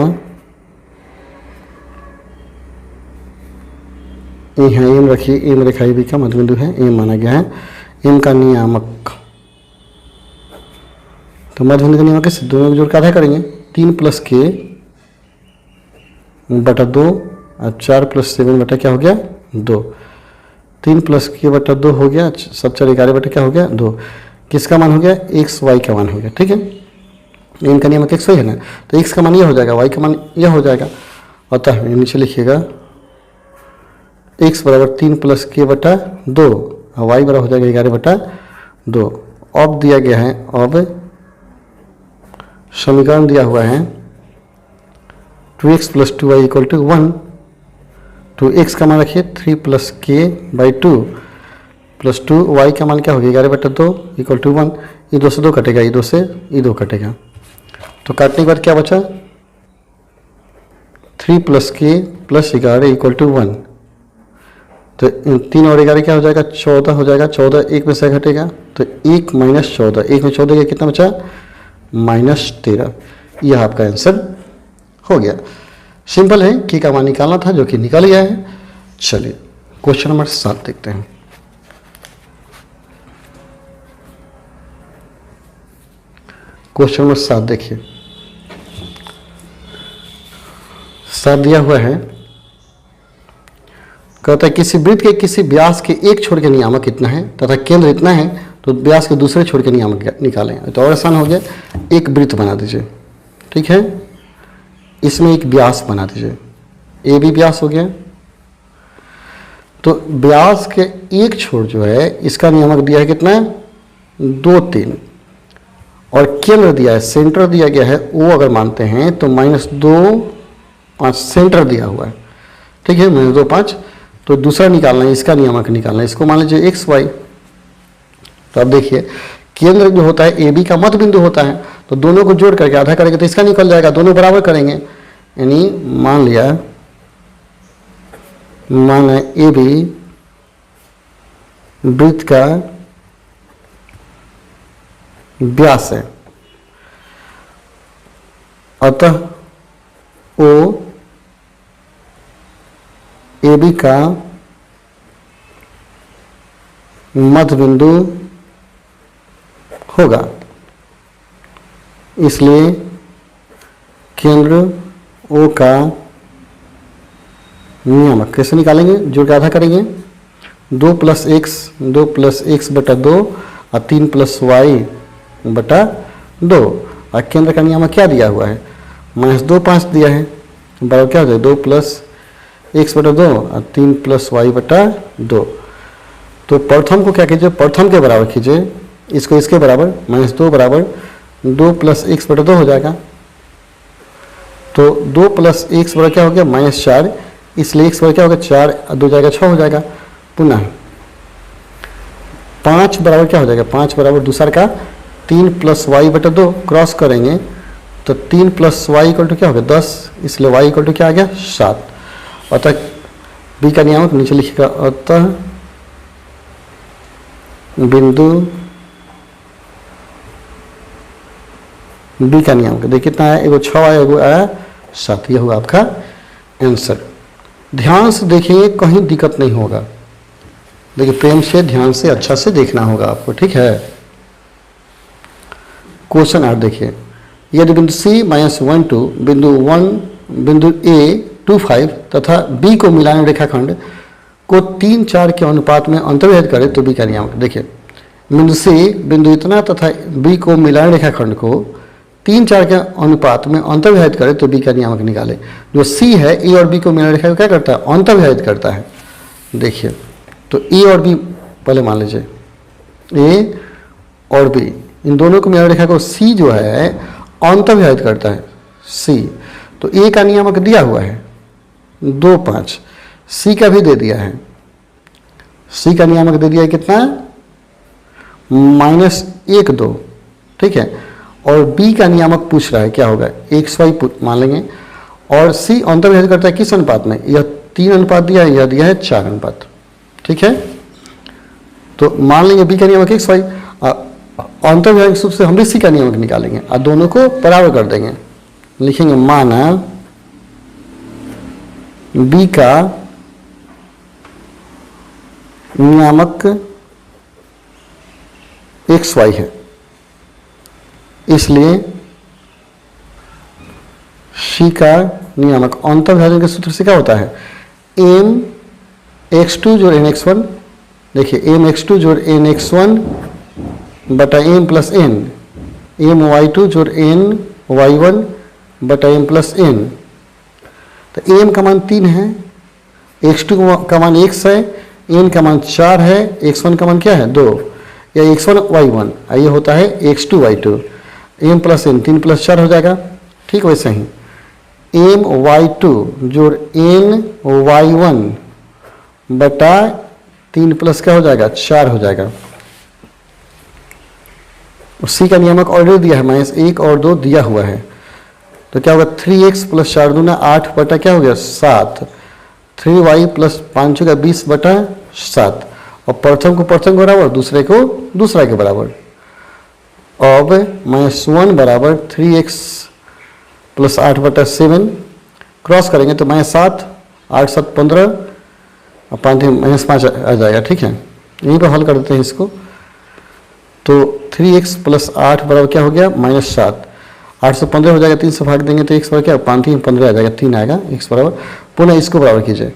यहाँ एम रखिए, एम रेखा ए बी का मध्य बिंदु है, एम माना गया है। एम का नियामक, तो मध्य बिंदु का नियामक किस दोनों को जोड़ के आधा करेंगे, 3 + K बटा 2 और 4 + 7 बटा क्या हो गया 2। 3 + K बटा 2 हो गया, सब 4 11 बटा क्या हो गया 2। किसका मान हो गया, एक्स वाई का मान हो गया, ठीक है। एम का नियम एक्स वाई है ना, तो एक्स का मान यह हो जाएगा, वाई का मान यह हो जाएगा। अतः नीचे लिखिएगा एक्स बराबर 3 + K बटा 2 और वाई बराबर हो जाएगा 11 बटा 2। अब दिया गया है, अब समीकरण दिया हुआ है 2x + 2y = 1। तो x का मान रखिए 3 + K/2 + 2, y का मान क्या होगा 11 बटा 2 = 1। ये 2 से 2 कटेगा, ये 2 से ये 2 कटेगा, तो काटने के बाद क्या बचा 3 + K + 11 = 1। तो 3 और 11 क्या हो जाएगा 14 हो जाएगा, 14 1 में से घटेगा तो 1 - 14, 1 में 14 कितना बचा -13। यह आपका आंसर हो गया। सिंपल है, K का मान निकालना था जो कि निकल गया है। चलिए क्वेश्चन नंबर 7 देखते हैं। क्वेश्चन नंबर 7 देखिए, 7 दिया हुआ है, कहता है किसी वृत्त के किसी व्यास के एक छोर के नियामक इतना है तथा केंद्र इतना है, तो व्यास के दूसरे छोर के नियामक निकालें। तो और आसान हो गया, एक वृत्त बना दीजिए, ठीक है। इसमें एक व्यास बना दीजिए, ए बी व्यास हो गया। तो व्यास के एक छोर जो है इसका नियामक दिया है कितना है 2 3 और केंद्र दिया है, सेंटर दिया गया है O अगर मानते हैं तो -2 5 सेंटर दिया हुआ है, ठीक है, -2 5। तो दूसरा निकालना है, इसका नियामक निकालना है, इसको मान लीजिए एक्स वाई। तो अब देखिए केंद्र जो होता है ए बी का मध्य बिंदु होता है, तो दोनों को जोड़ करके आधा करेंगे तो इसका निकल जाएगा, दोनों बराबर करेंगे। यानी मान लिया मान है ए बी वृत्त का व्यास है, अतः ओ ए बी का मध्य बिंदु होगा, इसलिए केंद्र O का नियामक कैसे निकालेंगे, जोड़ के आधा करेंगे, 2 + x बटा 2 और 3 + y बटा 2। और केंद्र का नियामक क्या दिया हुआ है -2 5 दिया है, बराबर क्या हो जाएगा 2 + x बटा 2 और 3 + y बटा 2। तो प्रथम को क्या कीजिए, प्रथम के बराबर कीजिए, इसको इसके बराबर -2 बराबर 2 + x बटा 2 हो जाएगा। तो 2 + x बराबर क्या हो गया -4, इसलिए x बराबर क्या होगा 4 और 2 जाएगा 6 हो जाएगा। पुनः 5 बराबर क्या हो जाएगा, 5 बराबर दूसरा का 3 + y बटा 2 क्रॉस करेंगे तो 3 + y = क्या होगा 10, इसलिए y = क्या आ गया 7। अतः b का नियामक नीचे लिखिएगा, अतः बिंदु b का नियामक देखिए कितना है, एगो 6 आया एगो आया 7, यह हुआ आपका आंसर। ध्यान से देखिए, कहीं दिक्कत नहीं होगा। देखिए प्रेम से, ध्यान से, अच्छा से देखना होगा आपको, ठीक है। क्वेश्चन 8 देखिए, यदि बिंदु C -1 2 बिंदु A 2 5 तथा B को मिलाने रेखाखंड को 3 4 के अनुपात में अंतर्विभाजित करे तो B का नियामक। देखिए बिंदु C बिंदु इतना तथा B को मिलाने रेखाखंड को 3 4 के अनुपात में अंतर्विभाजित करे तो B का नियामक निकाले। जो C है A और B को मिलाने रेखा क्या करता है, अंतर्विभाजित करता है। देखिए तो A और B पहले मान लीजिए, A और B इन दोनों को मिलाने रेखा को C जो है अंतर्विभाजित करता है, C। तो A का नियामक दिया हुआ है 2 5, C का भी दे दिया है, C का नियामक दे दिया है कितना, -1 2, ठीक है। और B का नियामक पूछ रहा है क्या होगा, XY मान लेंगे। और C अंतर्विभाजित करता है किस अनुपात में, यह 3 अनुपात दिया है, यह दिया है 4 अनुपात, ठीक है। तो मान लेंगे B का नियामक XY, अंतर्विभाजित सूत्र से हम भी C का नियामक निकालेंगे और दोनों को बराबर कर देंगे। लिखेंगे माना B का नियामक XY है, इसलिए C का नियामक अंतर्विभाजन के सूत्र से क्या होता है, m x2 जोड़ n x1। देखिए m x2 जोड़ n x1 बटा m plus n, m y2 जोड़ n y1 बटा m प्लस n। तो m का मान 3 है, x2 का मान x है, n का मान 4 है, x1 का मान क्या है 2, या x1 y1, ये होता है x2 y2, m plus n 3 plus 4 हो जाएगा, ठीक। वैसे ही m y2 जोड़ n y1 बटा 3 प्लस क्या हो जाएगा 4 हो जाएगा। C का नियामक ऑलरेडी दिया है, -1 और 2 दिया हुआ है। तो क्या होगा 3x प्लस 4 दूना 8 बटा क्या हो गया 7, 3y प्लस 5 का 20 बटा 7। और प्रथम को प्रथम के बराबर, दूसरे को दूसरा के बराबर। अब -1 बराबर 3x प्लस 8 बटा 7, क्रॉस करेंगे तो -7 8 7 15 और 5 -5 आ जाएगा, ठीक है। यहीं पर हल कर देते हैं इसको। तो 3x प्लस 8 बराबर क्या हो गया -7, 8 से 15 हो जाएगा, 3 से भाग देंगे तो x बराबर क्या 5 3 15 आ जाएगा, 3 आएगा x बराबर। पुनः इसको बराबर कीजिए,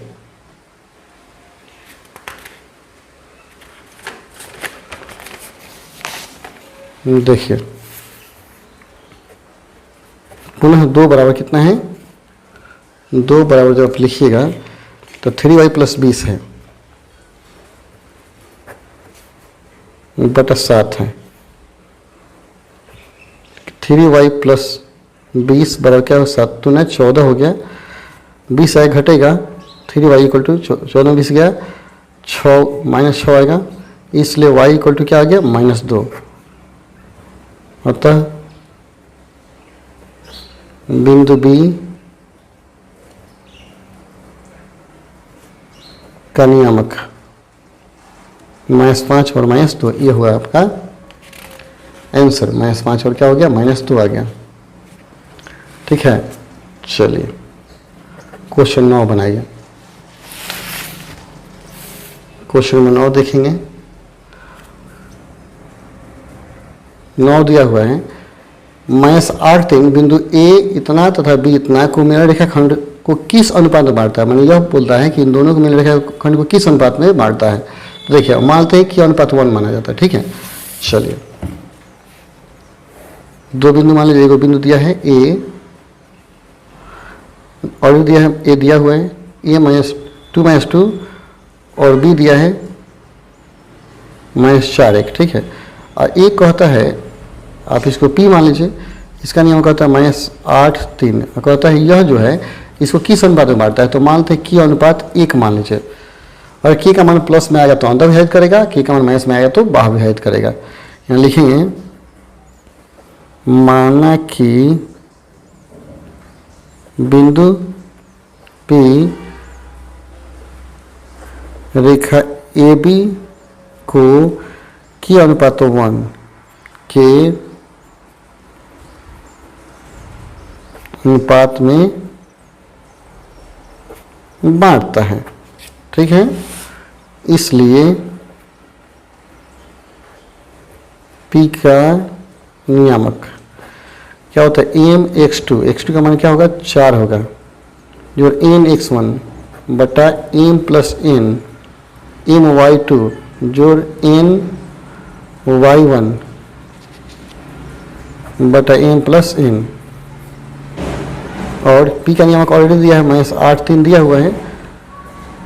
देखिए पुनः 2 बराबर कितना है, 2 बराबर जब आप लिखिएगा तो 3y प्लस 20 है बटा 7 है, 3y प्लस 20 बराबर क्या हो 7 तो ना 14 हो गया, 20 आएगा घटेगा, 3y इक्वल टू 14 20 गया 6 -6 आएगा, इसलिए y इक्वल टू क्या आ गया -2। अतः बिंदु B का नियामक -5 और -2, ये हुआ आपका आंसर। -5 और क्या हो गया -2 आ गया, ठीक है। चलिए क्वेश्चन 9 बनाइए। क्वेश्चन नंबर 9 देखेंगे। 9 दिया हुआ है -8 3 बिंदु A इतना तथा B इतना को मिला रेखाखंड को किस अनुपात में बांटता है। मैंने यह बोलता है कि इन दोनों को मिला रेखाखंड को किस अनुपात में बांटता है। तो देखिए मानते हैं कि अनुपात 1 माना जाता है, ठीक है। चलिए 2 बिंदु मान लीजिए, 1 बिंदु दिया है A और दिया है A दिया हुआ है A -2 और B दिया है -4 1, ठीक है। और एक कहता है, आप इसको P मान लीजिए, इसका नियम कहता है -8 3, कहता है यह जो है इसको किस अनुपात में बांटता है। तो मानते हैं कि अनुपात 1 मान लीजिए, और K का मान प्लस में आएगा तो अंदर विभाजित करेगा, K का मान माइनस में आएगा तो बाहर विभाजित करेगा। यहाँ लिखेंगे माना कि बिंदु P रेखा AB को की अनुपात 1 के अनुपात में बांटता है। ठीक है, इसलिए P का नियामक क्या होता है, m x2, x2 का मान क्या होगा 4 होगा, जो n x1 बटा m plus n m y2 जोड़ n y1 बटा m प्लस n, और P का नियामक ऑलरेडी दिया है -8 3 दिया हुआ है,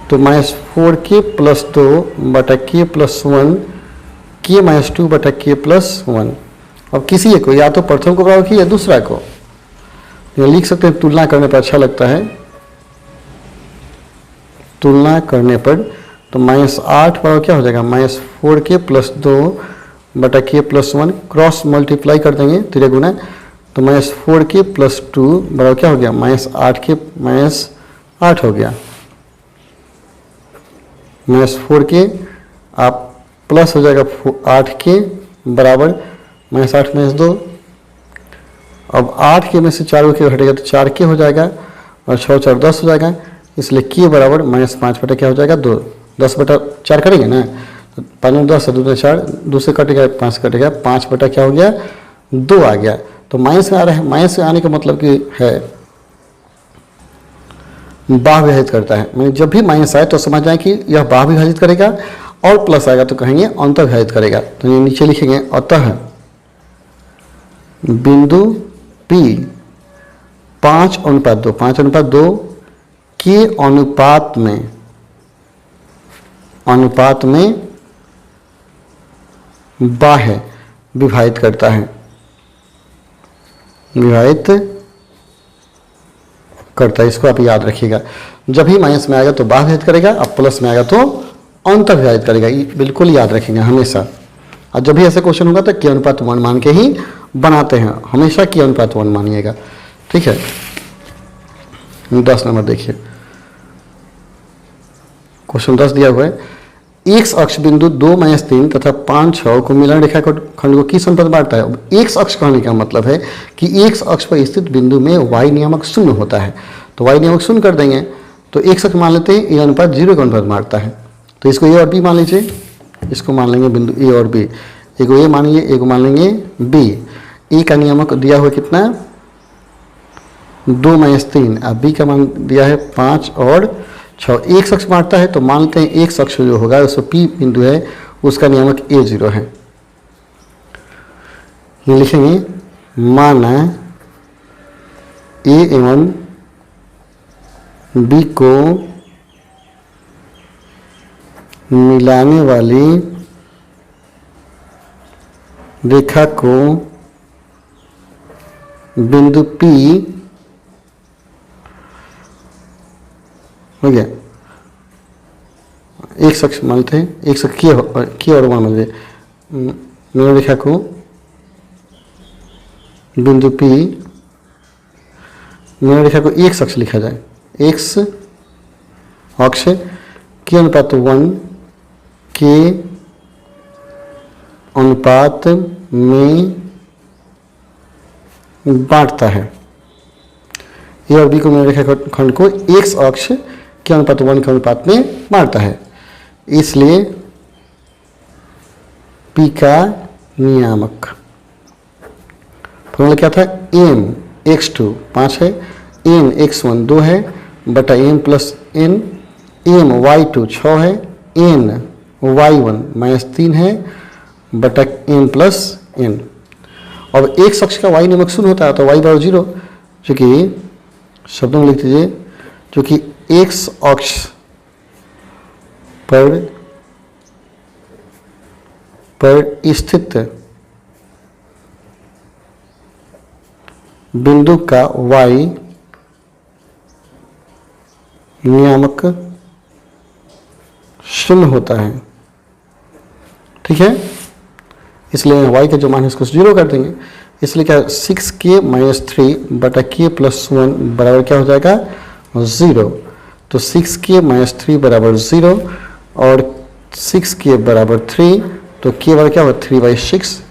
तो -4k प्लस 2 बटा k प्लस 1 k -2 बटा k प्लस 1। अब किसी एक को, या तो प्रथम को बराबर की या दूसरा को, या लिख सकते हैं तुलना करने पर अच्छा लगता है, तुलना करने पर, तो -8 बराबर क्या हो जाएगा -4k प्लस 2 बटा k प्लस 1, क्रॉस मल्टीप्लाई कर देंगे तिरगुना, तो -4k प्लस 2 बराबर क्या हो गया -8k -8 हो गया, -4k आप प्लस हो जाएगा 8k बराबर -8 -2, अब 8k में से 4k घटेगा तो 4k हो जाएगा, और 6 4 10 हो जाएगा, इसलिए k बराबर -5 बटा क्या हो जाएगा 2, 10 बटा 4 करेंगे ना, तो 5 में 10 2 4, 2 से कटेगा 5 कटेगा, 5 बटा क्या हो गया 2 आ गया। तो माइनस में आ रहा है, माइनस में आने का मतलब कि है बाह विभाजित करता है। मैं जब भी माइनस आए तो समझ जाए कि यह बाह विभाजित करेगा, और प्लस आएगा तो कहेंगे अंतर विभाजित करेगा। तो ये नीचे लिखेंगे, अतः बिंदु P 5:2 5:2 के अनुपात में बाह्य विभाजित करता है, विभाजित करता है। इसको आप याद रखिएगा, जब भी माइनस में आएगा तो बाह्य विभाजित करेगा, अब प्लस में आएगा तो अंतर विभाजित करेगा, ये बिल्कुल याद रखेंगे हमेशा। और जब भी ऐसा क्वेश्चन होगा तो k अनुपात 1 मान के ही बनाते हैं, हमेशा k अनुपात 1 मानिएगा। ठीक है, 10 नंबर देखिए, क्वेश्चन 10 दिया हुआ है, x अक्ष बिंदु 2 - 3 तथा 5 6 को मिलन रेखा खंड को किस अनुपात बांटता है। अब x अक्ष कहने का मतलब है कि x अक्ष पर स्थित बिंदु में y नियामक 0 होता है, तो y नियामक 0 कर देंगे, तो x अक्ष मान लेते हैं a अनुपात 0 का अनुपात बांटता है। तो इसको a और b मान लीजिए, इसको मान लेंगे बिंदु a और b, एक a मानिए, एक मान लेंगे b। a का नियामक दिया हुआ कितना 2 - 3, अब b का मान दिया है 5 और 6, एक अक्ष बांटता है तो मान लेते हैं एक अक्ष जो होगा उसको P बिंदु है, उसका नियामक a0 है। ये लिखेंगे, माना a एवं b को मिलाने वाली रेखा को बिंदु P हो गया, एक अक्ष मानते हैं, एक अक्ष के और मान लीजिए, मिलन रेखा को बिंदु P, मिलन रेखा को एक अक्ष लिखा जाए, x अक्ष के अनुपात 1 के अनुपात में बांटता है। ए और बी को मिलन रेखा खंड को x अक्ष के अनुपात 1 के अनुपात में बांटता है, इसलिए P का नियामक फॉर्मूला क्या था, m x2 5 है, n x1 2 है बटा m plus n, m y2 6 है, n y1 -3 है बटा m प्लस n। अब एक अक्ष का y नियामक 0 होता है तो y बराबर 0, चूँकि शब्दों में लिख दीजिए, क्योंकि x अक्ष पर स्थित बिंदु का y नियामक 0 होता है। ठीक है, इसलिए y का जो मान है इसको 0 कर देंगे, इसलिए क्या 6k - 3 बटा k प्लस 1 बराबर क्या हो जाएगा 0। तो 6k - 3 बराबर 0 और 6k बराबर 3, तो k बराबर क्या होगा 3/6,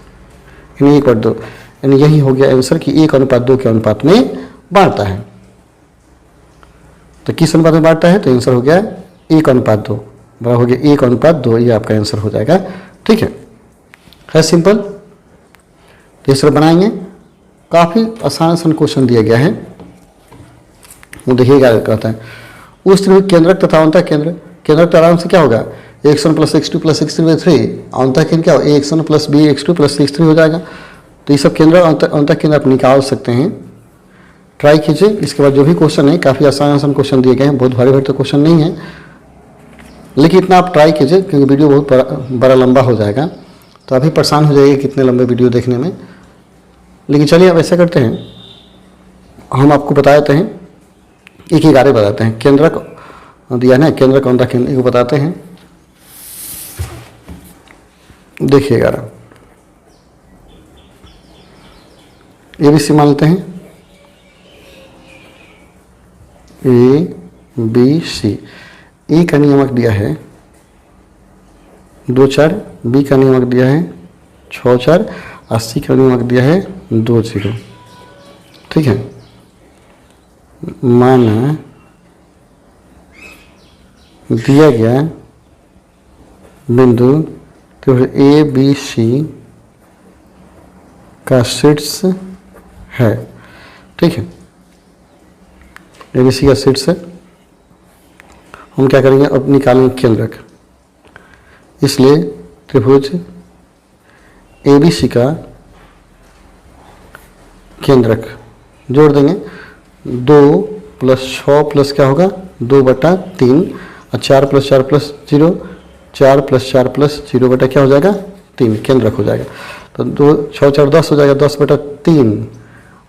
यानी 1/2, यानी यही हो गया आंसर कि 1:2 के अनुपात में बांटता है। तो किस अनुपात में बांटता है, तो आंसर हो गया 1:2 बराबर हो गया 1:2, ये आपका आंसर हो जाएगा। ठीक है सिंपल। तो इस तरह बनाएंगे, काफ़ी आसान आसान क्वेश्चन दिया गया है। वो देखिए क्या कहता है, उस त्रिभुज केंद्रक तथा अंतः केंद्र, केंद्रक तो आराम से क्या होगा x1 + x2 + x3/3, अंतः केंद्र क्या हो a1 + bx2 + x3 हो जाएगा। तो ये सब केंद्र अंतः केंद्र आप निकाल सकते हैं, ट्राई कीजिए। इसके बाद जो भी क्वेश्चन है काफ़ी आसान आसान क्वेश्चन दिए गए हैं, बहुत भारी भारी तो क्वेश्चन नहीं है, लेकिन इतना आप ट्राई कीजिए क्योंकि वीडियो बहुत बड़ा लंबा हो जाएगा, तो अभी परेशान हो जाइए कितने लंबे वीडियो देखने में। लेकिन चलिए अब ऐसा करते हैं, हम आपको बता देते हैं, एक ही कार्य बताते हैं। केंद्रक दिया ना, केंद्रक अंतः केंद्र को बताते हैं। देखिएगा ABC मान लेते हैं, ABC। ए का नियमक दिया है 2-4, बी का नियमक दिया है 6-4 और सी का नियमक दिया है 2-0। ठीक है, माना दिया गया बिंदु ABC का शीर्ष है। ठीक है, ABC का शीर्ष है, हम क्या करेंगे अब निकालेंगे केंद्रक। इसलिए त्रिभुज ABC का केंद्रक जोड़ देंगे, 2 + 6 + क्या होगा 2/3 और 4 + 4 + 0, 4 + 4 + 0 बटा क्या हो जाएगा 3, केंद्रक हो जाएगा। तो 2 6 4 10 हो जाएगा, 10/3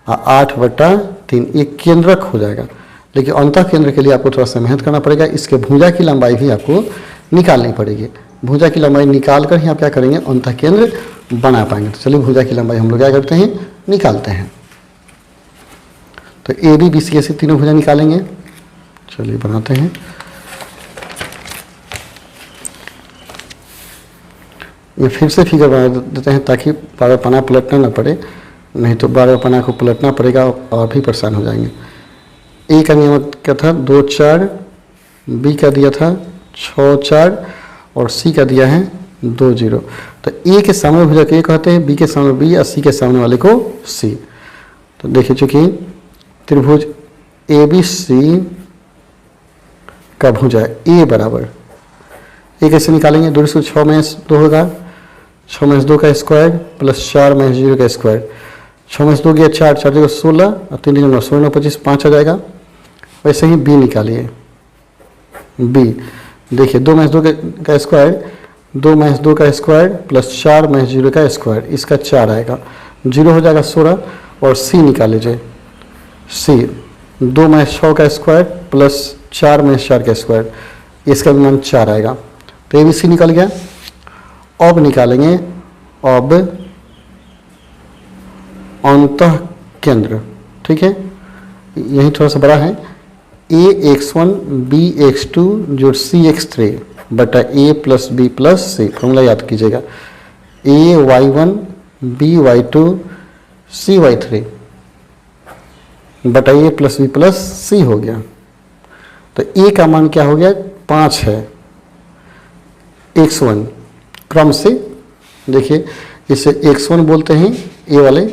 और 8/3, ये केंद्रक हो जाएगा। लेकिन अंतः केंद्र के लिए आपको थोड़ा सा मेहनत करना पड़ेगा, इसके भुजा की लंबाई भी आपको निकालनी पड़ेगी। भुजा की लंबाई निकाल कर ही आप क्या करेंगे अंतः केंद्र बना पाएंगे। तो चलिए भुजा की लंबाई हम लोग क्या करते हैं निकालते हैं। तो AB BC ऐसे तीनों भुजा निकालेंगे। चलिए बनाते हैं। ये फिर से फिगर बना देते हैं ताकि बार पना पलटना ना पड़े, नहीं तो बार पना को पलटना पड़ेगा और भी परेशान हो जाएंगे। ए का नियम क्या था 2-4, बी का दिया था 6-4 और सी का दिया है 2-0। तो ए के सामने भुजा को ए कहते हैं, बी के सामने बी और सी के सामने वाले को सी। तो देखिए चूंकि त्रिभुज ABC का भुजा ए बराबर, ए कैसे निकालेंगे, 2 से 6 में 2 होगा, 6 में 2 का स्क्वायर प्लस 4 में 0 का स्क्वायर, 6 में 2 गया 4, 4 जगह 16 और 3 जगह 16 25 5 आ जाएगा। वैसे ही बी निकालिए, बी देखिए 2 में 2 का स्क्वायर, 2 में 2 का स्क्वायर प्लस 4 में 0 का स्क्वायर, इसका 4 आएगा, 0 हो जाएगा 16। और सी निकाल लीजिए, सी 2 में 6 का स्क्वायर प्लस 4 में 4 का स्क्वायर, इसका भी मान 4 आएगा। तो ABC निकल गया। अब निकालेंगे अब अंतः केंद्र। ठीक है, यही थोड़ा सा बड़ा है, AX1 BX2 जोड़ CX3 बटा A + B + C, फॉर्मूला याद कीजिएगा, AY1 BY2 CY3 बटा A + B + C हो गया। तो A का मान क्या हो गया 5 है, X1 क्रम से देखिए इसे X1 बोलते हैं A वाले,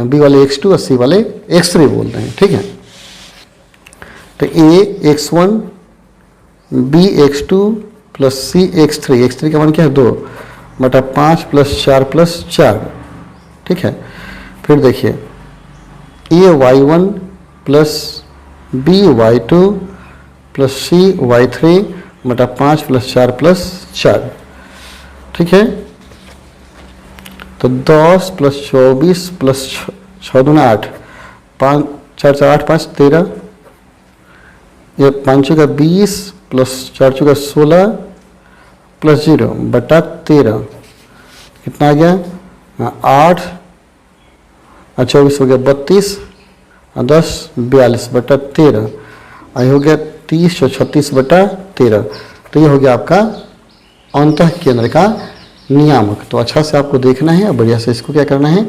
B वाले X2 और C वाले X3 बोलते हैं। ठीक है, तो AX1 BX2 + CX3, X3 का मान क्या है 2 बटा 5 + 4 + 4। ठीक है, फिर देखिए AY1 + BY2 + CY3 बटा 5 + 4 + 4। ठीक है, तो 10 + 24 + 6 दूना 8, 5 4 4 8 5 13, ये 5 का 20 + 4 का 16 + 0 बटा 13, कितना आ गया 8 और 24 हो गया 32 और 10 42 बटा 13, आई हो गया 30 और 36 बटा 13। तो ये हो गया आपका अंतः केंद्र का नियामक। तो अच्छा से आपको देखना है और बढ़िया से इसको क्या करना है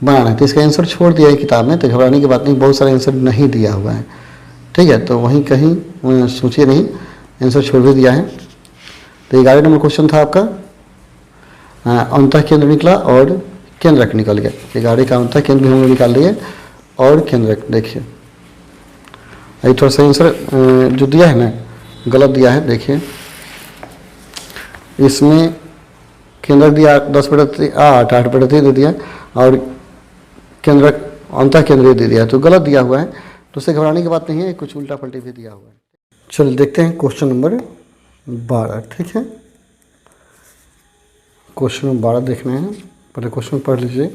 बनाना है। तो इसका आंसर छोड़ दिया है किताब में, तो घबराने की बात नहीं, बहुत सारा आंसर नहीं दिया हुआ है। ठीक है, तो वहीं कहीं सोचिए नहीं, आंसर छोड़ भी दिया है। तो 11 नंबर क्वेश्चन था आपका, अंतः केंद्र निकला और केंद्रक निकल गया। 11 का अंतः केंद्र भी हम लोग निकाल लिए और केंद्रक। देखिए अभी थोड़ा सा आंसर जो दिया है ना गलत दिया है। देखिए इसमें केंद्रक दिया 10/8, 8/3 दे दिया और केंद्रक अंतः केंद्रीय दे दिया, तो गलत दिया हुआ है। तो उससे घबराने की बात नहीं है, कुछ उल्टा पलटी भी दिया हुआ है। चलिए देखते हैं क्वेश्चन नंबर 12। ठीक है, क्वेश्चन नंबर 12 देखना है। पहले क्वेश्चन पढ़ लीजिए।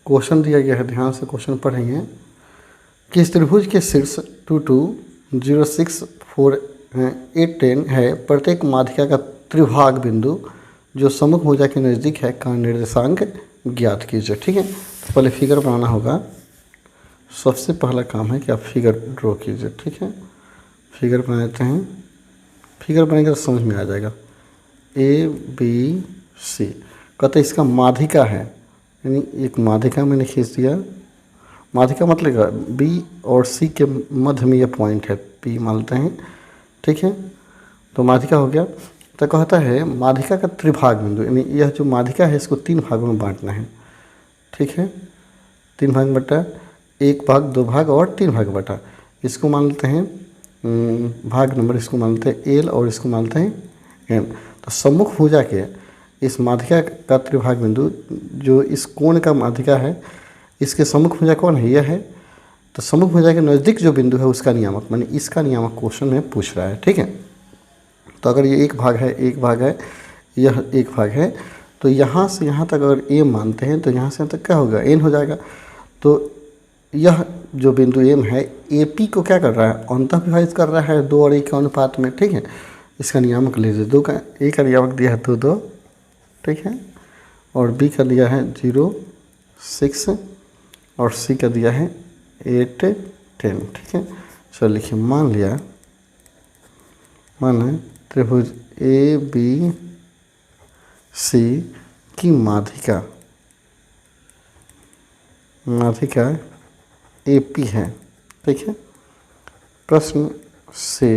क्वेश्चन दिया गया है, ध्यान से क्वेश्चन पढ़ेंगे। किस त्रिभुज के शीर्ष 2 2 0 6 4 8 10 है, प्रत्येक माध्यिका का त्रिभाग बिंदु जो सम्मुख भुजा के नज़दीक है का निर्देशांक ज्ञात कीजिए। ठीक है, तो पहले फिगर बनाना होगा। सबसे पहला काम है कि आप फिगर ड्रॉ कीजिए। ठीक है, फिगर बना देते हैं। फिगर बनेगा तो समझ में आ जाएगा। ABC कहते इसका माध्यिका है, यानी एक माध्यिका मैंने खींच दिया। माध्यिका मतलब B और C के मध्य में ये पॉइंट है, P मानते हैं। ठीक है, तो माध्यिका हो गया। तो कहता है माध्यिका का त्रिभाग बिंदु, यानी यह जो माध्यिका है इसको 3 भागों में बांटना है। ठीक है, 3 भाग बटा 1 भाग, 2 भाग और 3 भाग बटा। इसको मान लेते हैं भाग नंबर, इसको मानते हैं L और इसको मानते हैं M। तो सम्मुख भुजा के इस माध्यिका का त्रिभाग बिंदु जो इस कोण का माध्यिका है, इसके सम्मुख भुजा कौन है? यह है। तो सम्मुख भुजा के नज़दीक जो बिंदु है उसका नियामक, माने इसका नियामक क्वेश्चन में पूछ रहा है। ठीक है, तो अगर ये 1 भाग है, 1 भाग है, यह 1 भाग है, तो यहाँ से यहाँ तक अगर M मानते हैं तो यहाँ से यहाँ तक क्या होगा? N हो जाएगा। तो यह जो बिंदु M है AP को क्या कर रहा है? अंतः विभाजित कर रहा है 2 और 1 के अनुपात में। ठीक है, इसका नियामक लीजिए। 2 का A का नियामक दिया है 2 2। ठीक है, और B का दिया है 0 6 और C का दिया है 8 10। ठीक है, चलो लिखिए। मान लिया, माना त्रिभुज ABC की माध्यिका AP है। ठीक है, प्रश्न से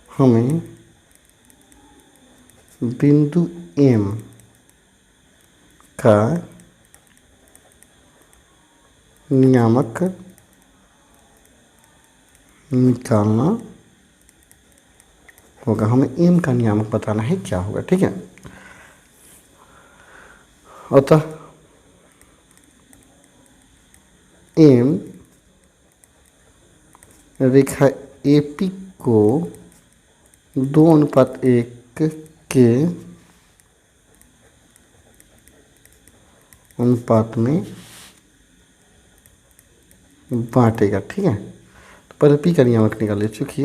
हमें बिंदु M का नियामक निकालना होगा। हमें M का नियामक बताना है क्या होगा। ठीक है, अतः M रेखा AP को 2:1 के अनुपात में बांटेगा। ठीक है, तो पहले P का नियामक निकालिए। चूंकि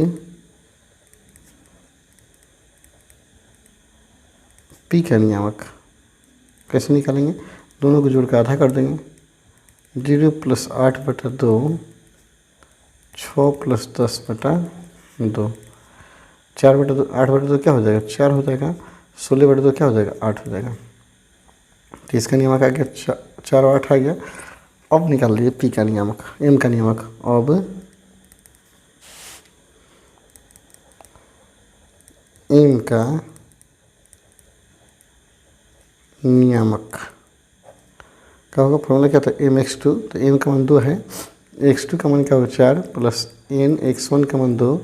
P का नियामक कैसे निकालेंगे? दोनों को जोड़ कर आधा कर देंगे। 0 + 8/2 6 + 10/2 4/2 8/2 क्या हो जाएगा? 4 हो जाएगा। 16/2 क्या हो जाएगा? 8 हो जाएगा। तो इसका नियामक आ गया 4 और 8 आ गया। अब निकाल लीजिए P का नियामक, M का नियामक। अब M का नियामक क्या होगा? फॉर्मूला क्या था? mx2। तो m का मान 2 है, x2 का मान क्या होगा? 4 प्लस n x1 का मान 2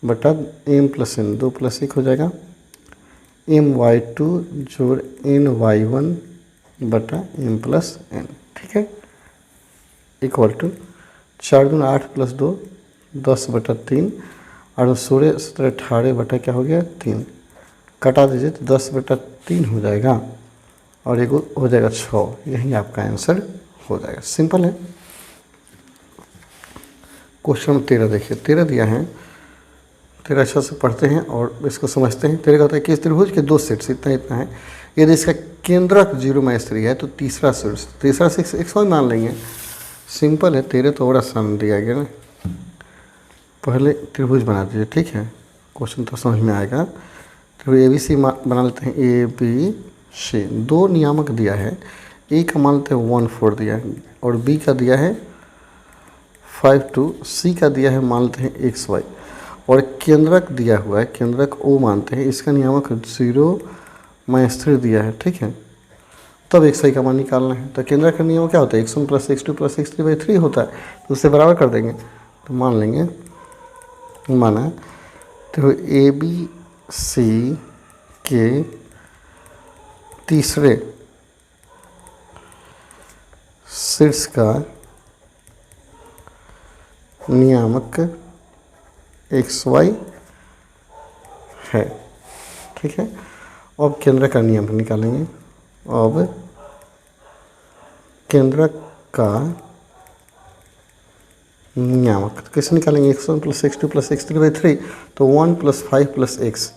बटा m + n, 2 + 1 हो जाएगा। my2 जोड़ ny1 बटा m + n। ठीक है, इक्वल टू 4 दूनी 8 + 2 10/3 और 16 17 18 बटा क्या हो गया? 3। कटा दीजिए तो 10/3 हो जाएगा और एक हो जाएगा 6। यही आपका आंसर हो जाएगा। सिंपल है। क्वेश्चन 13 देखिए। 13 दिया है, 13 अच्छा से पढ़ते हैं और इसको समझते हैं। 13 कहता है कि इस त्रिभुज के 2 सेट्स इतना है, यदि इसका केंद्रक 0 में स्त्री है तो तीसरा सेट एक सौ मान लेंगे। सिंपल है। 13 तो और आसान दिया गया ना। पहले त्रिभुज बना दीजिए। ठीक है, क्वेश्चन तो समझ में आएगा। त्रिभुज ABC बना लेते हैं। ABC 2 नियामक दिया है। A का मान लेते हैं 1 4 दिया है और B का दिया है 5 टू सी का दिया है मानते हैं एक्स वाई, और केंद्रक दिया हुआ है, केंद्रक ओ मानते हैं, इसका नियामक 0-3 दिया है, ठीक है। तब एक्स वाई का मान निकालना है। तो केंद्रक का नियम क्या होता है, x1 + x2 + x3/3 होता है, तो उससे बराबर कर देंगे। तो मान लेंगे, माना तो ए बी सी के तीसरे शीर्ष का नियामक एक्स वाई है, ठीक है। अब केंद्र का नियम निकालेंगे। अब केंद्र का नियामक कैसे निकालेंगे, x1 + x2 + x3/3, तो 1 + 5 + x,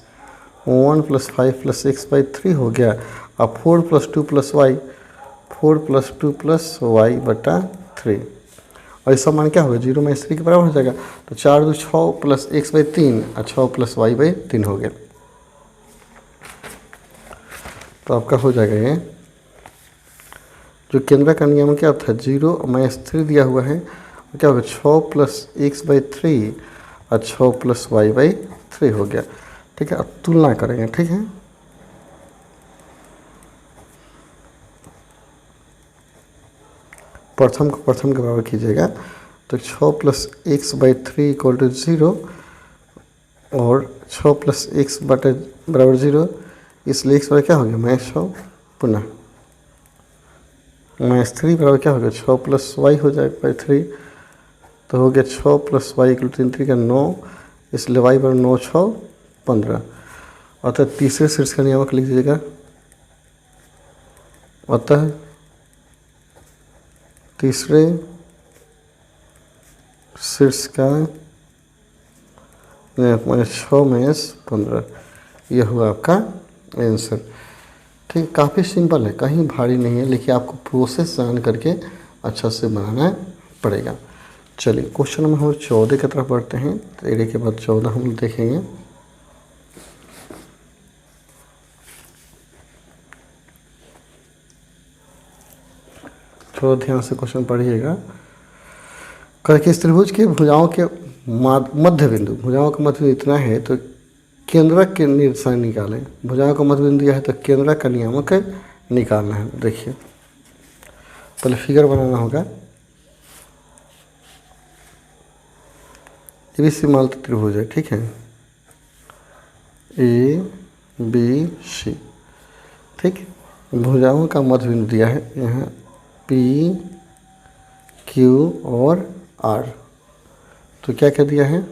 1 + 5 + x/3 हो गया। अब 4 + 2 + y, 4 + 2 + y/3, और इसका मान क्या होगा, 0-3 के बराबर हो जाएगा। तो 4 × 2 = 6 + x/3 और 6 + y/3 हो गया। तो आपका हो जाएगा ये जो केंद्र का नियम क्या था, 0-3 दिया हुआ है, क्या होगा 6 + x/3 और 6 + y/3 हो गया, ठीक है। अब तुलना करेंगे, ठीक है। प्रथम को प्रथम के बराबर कीजिएगा, तो 6 + x/3 = 0 और 6 + x बराबर 0, इसलिए x बराबर क्या हो गया -6, पुनः -3 बराबर क्या हो गया 6 + y हो जाएगा 3, तो हो गया 6 + y = 3 का 9, इसलिए y बराबर 9 × 6 = 15। अतः तीसरे शीर्ष का नियामक लिख दीजिएगा। अतः तीसरे शीर्ष का 6 में 15, यह हुआ आपका आंसर, ठीक। काफ़ी सिंपल है, कहीं भारी नहीं है, लेकिन आपको प्रोसेस जान करके अच्छा से बनाना पड़ेगा। चलिए क्वेश्चन नंबर हम 14 की तरफ बढ़ते हैं। 13 के बाद 14 हम देखेंगे। थोड़ा ध्यान से क्वेश्चन पढ़िएगा। करके इस त्रिभुज के भुजाओं के मध्य बिंदु, भुजाओं का मध्य बिंदु इतना है तो केंद्रक के निर्देशांक निकालें। भुजाओं का मध्य बिंदु दिया है तो केंद्रक का नियामक निकालना है। देखिए पहले फिगर बनाना होगा। ABC मालती त्रिभुज है, ठीक है, ABC, ठीक। भुजाओं का मध्य बिंदु दिया है यहाँ P, Q और R। तो क्या क्या दिया है,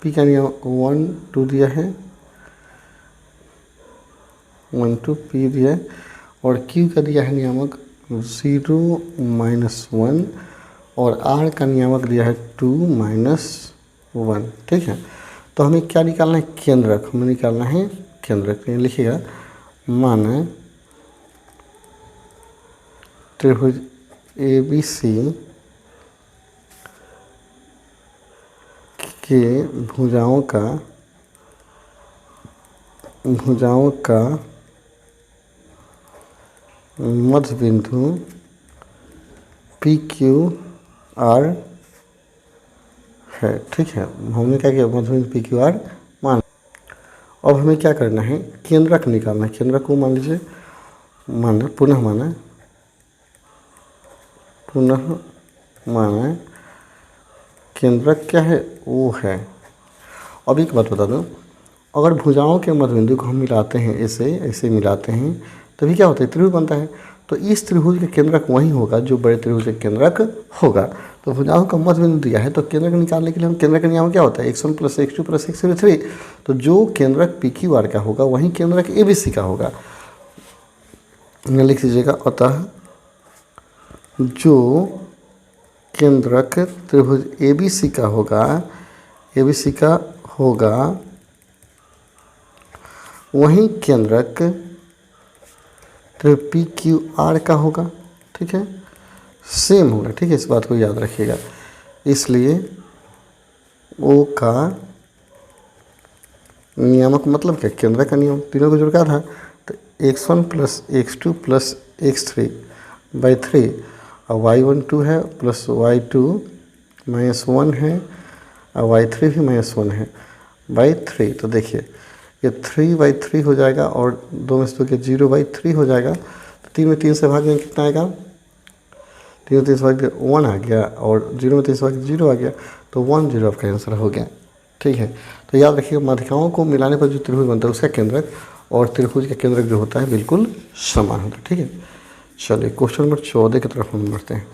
P का नियम 1 2 दिया है, 1 2 P दिया है, और Q का दिया है नियामक 0-1, और R का नियामक दिया है 2-1, ठीक है। तो हमें क्या निकालना है, केंद्रक, हमें निकालना है केंद्रक। तो लिखिएगा, माना त्रिभुज ABC के भुजाओं का मध्य बिंदु PQR है, ठीक है। हमने क्या किया, मध्य बिंदु PQR मान। अब हमें क्या करना है, केंद्रक निकालना है। केंद्रक को मान लीजिए, पुनः माना केंद्रक क्या है, वो है। अब एक बात बता दूं, अगर भुजाओं के मध्य बिंदु को हम मिलाते हैं, ऐसे मिलाते हैं, तभी क्या होता है, त्रिभुज बनता है। तो इस त्रिभुज का केंद्रक वही होगा जो बड़े त्रिभुज का केंद्रक होगा। तो भुजाओं का मध्य बिंदु दिया है, तो केंद्रक निकालने के लिए हम केंद्रक का नियम क्या होता है, x1 + x2 + x3/3। तो जो केंद्रक PQR का होगा वही केंद्रक ABC का होगा। लिख लीजिएगा, अतः जो केंद्रक त्रिभुज ABC का होगा वही केंद्रक त्रिभुज PQR का होगा, ठीक है, सेम होगा, ठीक है। इस बात को याद रखिएगा। इसलिए O का नियामक मतलब क्या, केंद्रक का नियम, तीनों को जुड़ का था। तो x1 + x2 + x3/3 और y1 2 है प्लस y2 -1 है और y3 भी -1 है बाई 3। तो देखिए ये 3/3 हो जाएगा और 2 में से 2 के 0/3 हो जाएगा। तो 3 में 3 से भाग देंगे कितना आएगा, 3 में 3 से भाग 1 आ गया और 0 में 3 से भाग 0 आ गया। तो 1 0 आपका आंसर हो गया। ठीक है, तो याद रखिए माध्यिकाओं को मिलाने पर जो त्रिभुज बनता है उसका केंद्रक और त्रिभुज का केंद्रक जो होता है बिल्कुल समान होता है। ठीक है, चलिए क्वेश्चन नंबर 14 की तरफ हम बढ़ते हैं।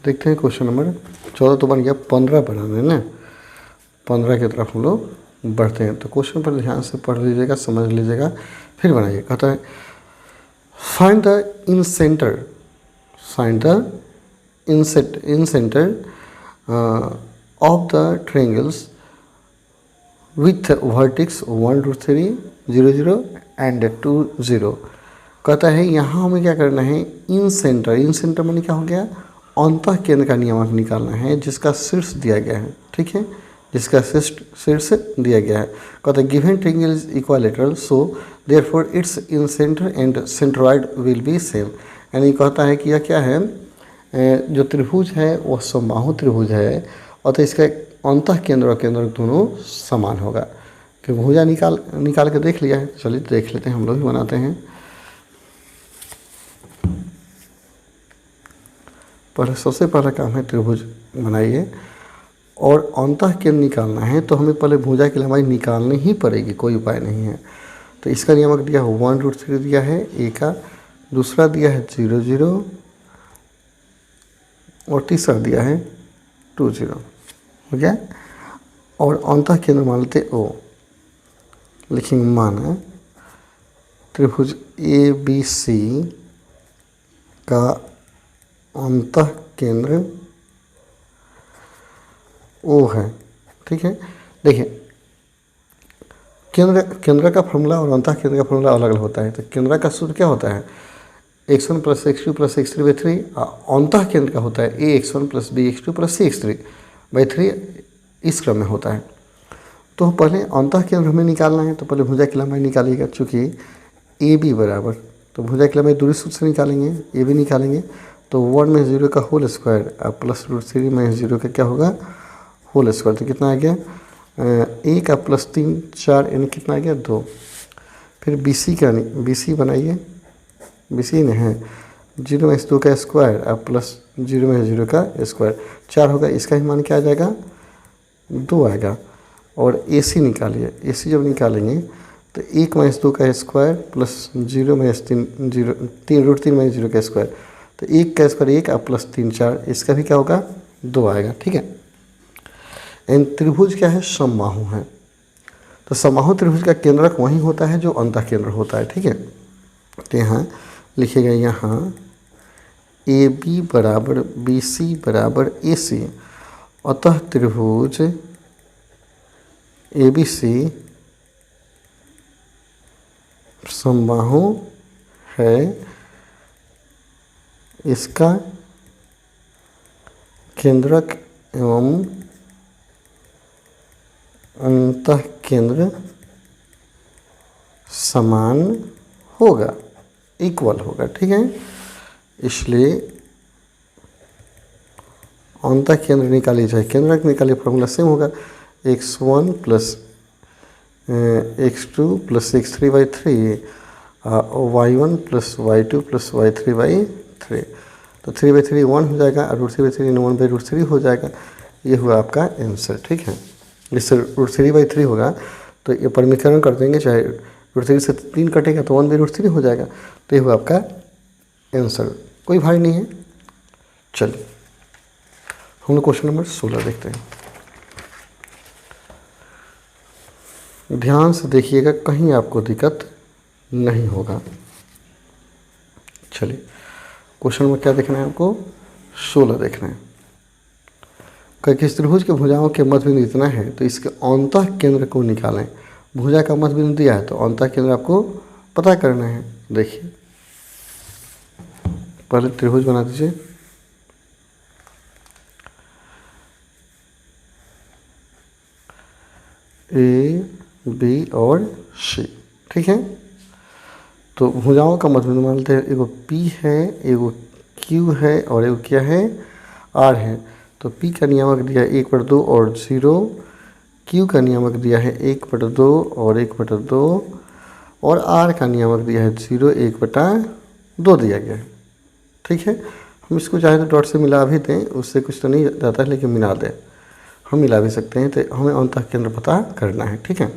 देखते हैं क्वेश्चन नंबर 14 तो बन गया, 15 बनाना है ना, 15 की तरफ हम लोग बढ़ते हैं। तो क्वेश्चन पर ध्यान से पढ़ लीजिएगा, समझ लीजिएगा, फिर बनाइए। कहता है find the in centre, find the in centre of the triangles with vertex 1 2 3 0 0 and 2 0। कहता है यहाँ हमें क्या करना है, इन सेंटर माने क्या हो गया, अंतः केंद्र का नियामक निकालना है जिसका शीर्ष दिया गया है। ठीक है, जिसका शीर्ष दिया गया है। कहता है given triangle is equilateral so therefore it's in centre and centroid will be same. यानी कहता है कि यह क्या है, जो त्रिभुज है वह समबाहु त्रिभुज है और तो इसका अंतः केंद्र और केंद्र दोनों समान होगा। कि भुजा निकाल के देख लिया है, चलिए देख लेते हैं, हम लोग भी बनाते हैं। सबसे पहला काम है त्रिभुज बनाइए और अंतः केंद्र निकालना है। तो हमें पहले भुजा की लंबाई निकालनी ही पड़ेगी, कोई उपाय नहीं है। तो इसका नियामक दिया है 1 √3 दिया है ए का, दूसरा दिया है 0 0 और तीसरा दिया है 2 0। हो गया, और अंतः केंद्र मान लेते ओ, लिखेंगे माना त्रिभुज ABC का अंतः केंद्र O है। ठीक है, देखिए केंद्र का फॉर्मूला और अंतः केंद्र का फॉर्मूला अलग अलग होता है। तो केंद्र का सूत्र क्या होता है, x1 + x2 + x3/3। अंतः केंद्र का होता है ax1 + bx2 + cx3/3, इस क्रम में होता है। तो पहले अंतः केंद्र हमें निकालना है, तो पहले भुजा की लंबाई निकालिएगा। चूँकि AB बराबर, तो भुजा की लंबाई दूरी सूत्र से निकालेंगे, AB निकालेंगे। तो 1 में 0 का होल स्क्वायर प्लस √3 में 0 का क्या होगा, होल स्क्वायर। तो कितना आ गया, a का +3 4 यानी कितना आ गया 2। फिर BC बनाइए, BC ने है 0 में 2 का स्क्वायर प्लस 0 में 0 का स्क्वायर 4 होगा। इसका ही मान क्या आ जाएगा, 2 आएगा। और AC निकालिए, AC जब निकालेंगे तो 1 में 2 का स्क्वायर प्लस 0 में 3 √3 में 0 का स्क्वायर। तो 1 का स्क्वायर 1 प्लस 3 4, इसका भी क्या होगा 2 आएगा। ठीक है, एंड त्रिभुज क्या है, समबाहु है। तो समबाहु त्रिभुज का केंद्रक वही होता है जो अंतः केंद्र होता है। ठीक है, तो यहाँ लिखिएगा, यहाँ AB बराबर BC बराबर AC, अतः त्रिभुज ABC समबाहु है, इसका केंद्रक एवं अंतः केंद्र समान होगा, इक्वल होगा। ठीक है, इसलिए अंतः केंद्र निकाली जाए, केंद्रक निकालिए, फॉर्मूला सेम होगा x1 + x2 + x3/3 y1 + y2 + y3/3। तो 3/3 1 हो जाएगा और √3/3 1/√3 हो जाएगा। ये हुआ आपका आंसर। ठीक है, इससे √3/3 होगा तो ये परमीकरण कर देंगे, चाहे √3 से 3 कटेगा तो 1/√3 हो जाएगा। तो ये हुआ आपका आंसर, कोई भारी नहीं है। चलिए हम लोग क्वेश्चन नंबर 16 देखते हैं। ध्यान से देखिएगा, कहीं आपको दिक्कत नहीं होगा। चलिए क्वेश्चन में क्या देखना है आपको, 16 देखना है। किस त्रिभुज के भुजाओं के मध्य बिंदु इतना है तो इसके अंतः केंद्र को निकालें। भुजा का मध्य बिंदु दिया है तो अंतः केंद्र आपको पता करना है। देखिए पहले त्रिभुज बना दीजिए, A, B और C। ठीक है, तो भुजाओं का मध्य बिंदु मान लेते हैं, एगो P है, एगो क्यू है और ये क्या है आर है। तो पी का नियामक दिया है 1/2 और 0, क्यू का नियामक दिया है 1/2 और 1/2 और आर का नियामक दिया है 0 1/2 दिया गया है। ठीक है, हम इसको चाहे तो डॉट से मिला भी दें, उससे कुछ तो नहीं जाता है, लेकिन मिला दें, हम मिला भी सकते हैं। तो हमें अंतः केंद्र पता करना है। ठीक है,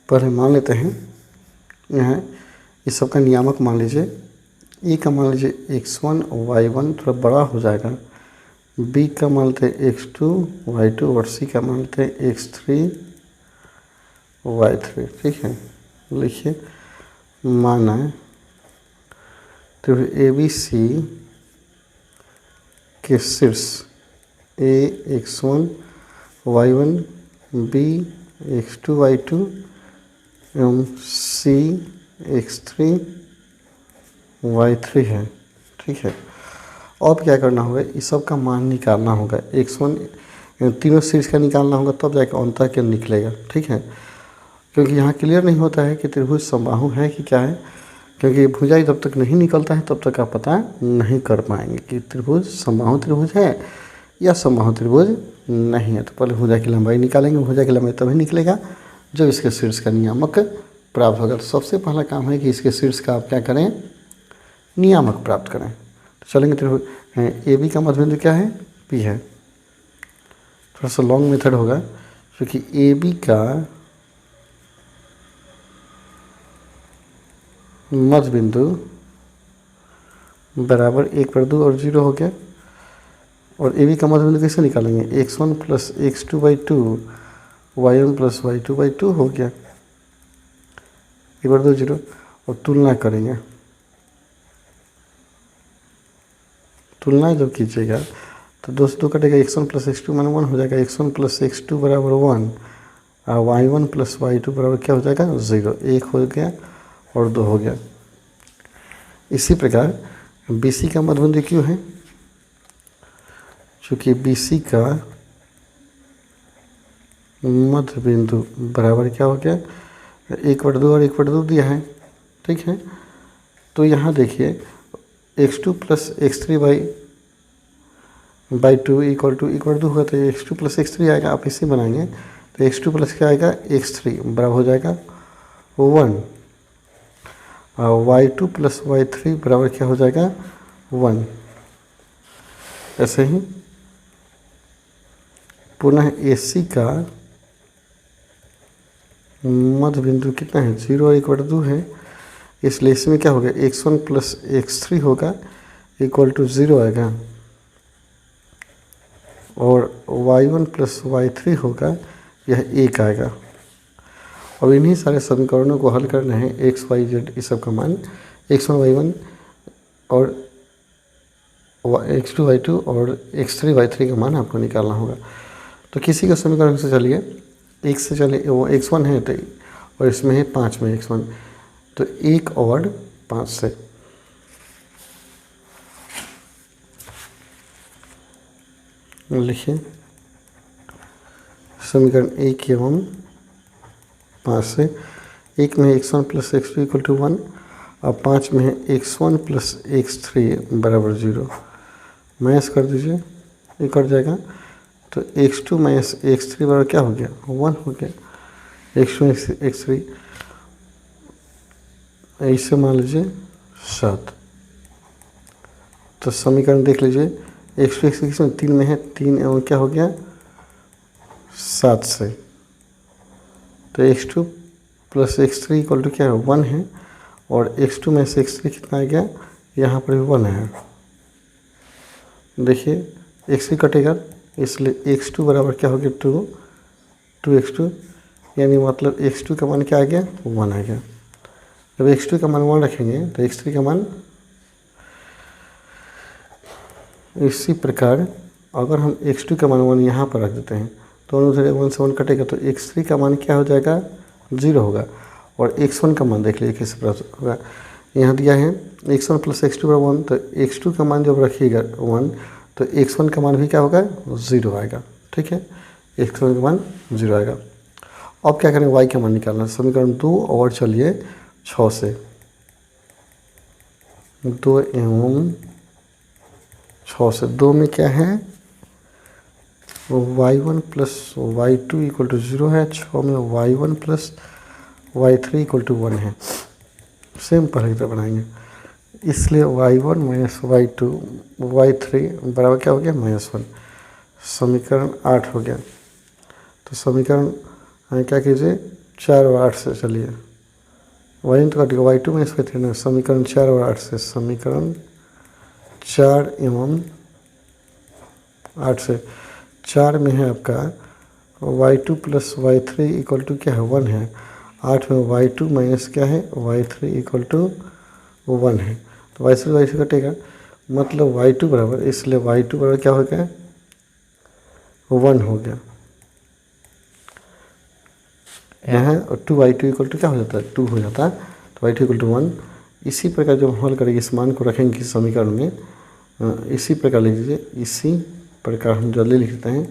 पहले मान लेते हैं यहाँ इस सब का नियामक मान लीजिए। ए का मान लीजिए x1 y1 थोड़ा बड़ा हो जाएगा, बी का मान लेते हैं x2 y2 और सी का मान लेते हैं x3 y3। ठीक है, लिखिए माना तो ए बी सी के शीर्ष ए x1 y1 B x2 y2 एवं सी x3 y3 है। ठीक है, अब क्या करना होगा, इस सब का मान निकालना होगा। x1 तीनों शीर्ष का निकालना होगा, तब जाकर अंतः केंद्र निकलेगा। ठीक है, क्योंकि यहाँ क्लियर नहीं होता है कि त्रिभुज समबाहु है कि क्या है, क्योंकि भुजा जब तक नहीं निकलता है तब तक आप पता नहीं कर पाएंगे कि त्रिभुज समबाहु त्रिभुज है या समबाहु त्रिभुज नहीं है। तो पहले भुजा की लंबाई निकालेंगे, भुजा की लंबाई तभी निकलेगा जब इसके शीर्ष का नियामक प्राप्त होगा। तो सबसे पहला काम है कि इसके शीर्ष का आप क्या करें, नियामक प्राप्त करें। तो चलेंगे त्रिभुज ए बी का मध्यबिंदु क्या है, पी है। थोड़ा सा लॉन्ग मेथड होगा, क्योंकि ए बी का मध्यबिंदु बराबर 1/2 और 0 हो गया। और ए बी का मध्यबिंदु कैसे निकालेंगे, x1 + x2/2 y1 + y2/2 हो गया 1/2 0। और तुलना करेंगे, तुलना जब कीजिएगा तो 2 से 2 कटेगा, x1 + x2 माने 1 हो जाएगा, x1 + x2 बराबर 1 और y1 + y2 बराबर क्या हो जाएगा 0। 1 हो गया और 2 हो गया। इसी प्रकार BC का मध्यबिंदु क्यों है, चूँकि BC का मध्यबिंदु बराबर क्या हो गया 1/2 और 1/2 दिया है। ठीक है, तो यहाँ देखिए x2 + x3/2 = 2 हुआ, तो x2 + x3 आएगा। आप इसे बनाएंगे तो x2 प्लस क्या आएगा x3 बराबर हो जाएगा 1 और y2 + y3 बराबर क्या हो जाएगा 1। ऐसे ही पुनः AC का मध्यबिंदु कितना है 0 और 1/2 है, इसलिए इसमें क्या होगा x1 + x3 होगा = 0 आएगा और y1 + y3 होगा यह 1 आएगा। अब इन्हीं सारे समीकरणों को हल करना है, x y z इस सब का मान x1 y1 और x2 y2 और x3 y3 का मान आपको निकालना होगा। तो किसी का समीकरण से चलिए, एक से चलिए, वो x1 है तो और इसमें है 5 में x1, तो 1 और 5 से लिखिए समीकरण 1 एवं 5 से। 1 में x1 + x2 = 1 और 5 में है x1 + x3 बराबर 0। मैच कर दीजिए, ये कट जाएगा, तो x2 - x3 बराबर क्या हो गया 1 हो गया। x2 x3 ऐसे मान लीजिए 7। तो समीकरण देख लीजिए, x2 x3 3 में है, 3 एवं क्या हो गया 7 से, तो x2 + x3 = क्या है 1 है और x2 में से x3 कितना आ गया, यहाँ पर भी 1 है। देखिए x3 कटेगा, इसलिए x2 बराबर क्या हो गया 2x2, यानी मतलब x2 का मान क्या आ गया 1 आ गया। जब x2 का मान 1 रखेंगे तो x3 का मान, इसी प्रकार अगर हम x2 का मान 1 यहाँ पर रख देते हैं तो उधर 1 से 1 कटेगा, तो x3 का मान क्या हो जाएगा 0 होगा। और x1 का मान देख लीजिए किस प्रकार होगा, यहाँ दिया है x1 + x2 = 1, तो x2 का मान जब रखिएगा 1 तो x1 का मान भी क्या होगा 0 आएगा। ठीक है, x1 का मान 0 आएगा। अब क्या करें, y का मान निकालना। समीकरण 2 और चलिए 6 से 2 एवं 6 से 2 में क्या है, y1 plus y2 equal to 0 है, 6 में y1 plus y3 equal to 1 है। सेम पहले की तरह बनाएंगे, इसलिए y1 माइनस y2 y3 बराबर क्या हो गया, -1। समीकरण 8 हो गया। तो समीकरण क्या कीजिए, 4 और 8 से चलिए, y1 तो काटिएगा, y2 माइनस y3 ना, समीकरण 4 और 8 से, समीकरण 4 एवं 8 से। 4 में है आपका y2 plus y3 equal to क्या है, 1 है। 8 में y2 माइनस क्या है, y3 इक्वल टू 1 है। तो y से y कटेगा, मतलब y2 बराबर, इसलिए y2 बराबर क्या हो गया, 1 हो गया यहाँ। और 2y2 इक्वल टू क्या हो जाता है, 2 हो जाता है। तो y2 इक्वल टू 1। इसी प्रकार जब हल करेंगे, इस मान को रखेंगे इस समीकरण में, इसी प्रकार लिख लीजिए, इसी प्रकार हम जल्दी लिखते हैं।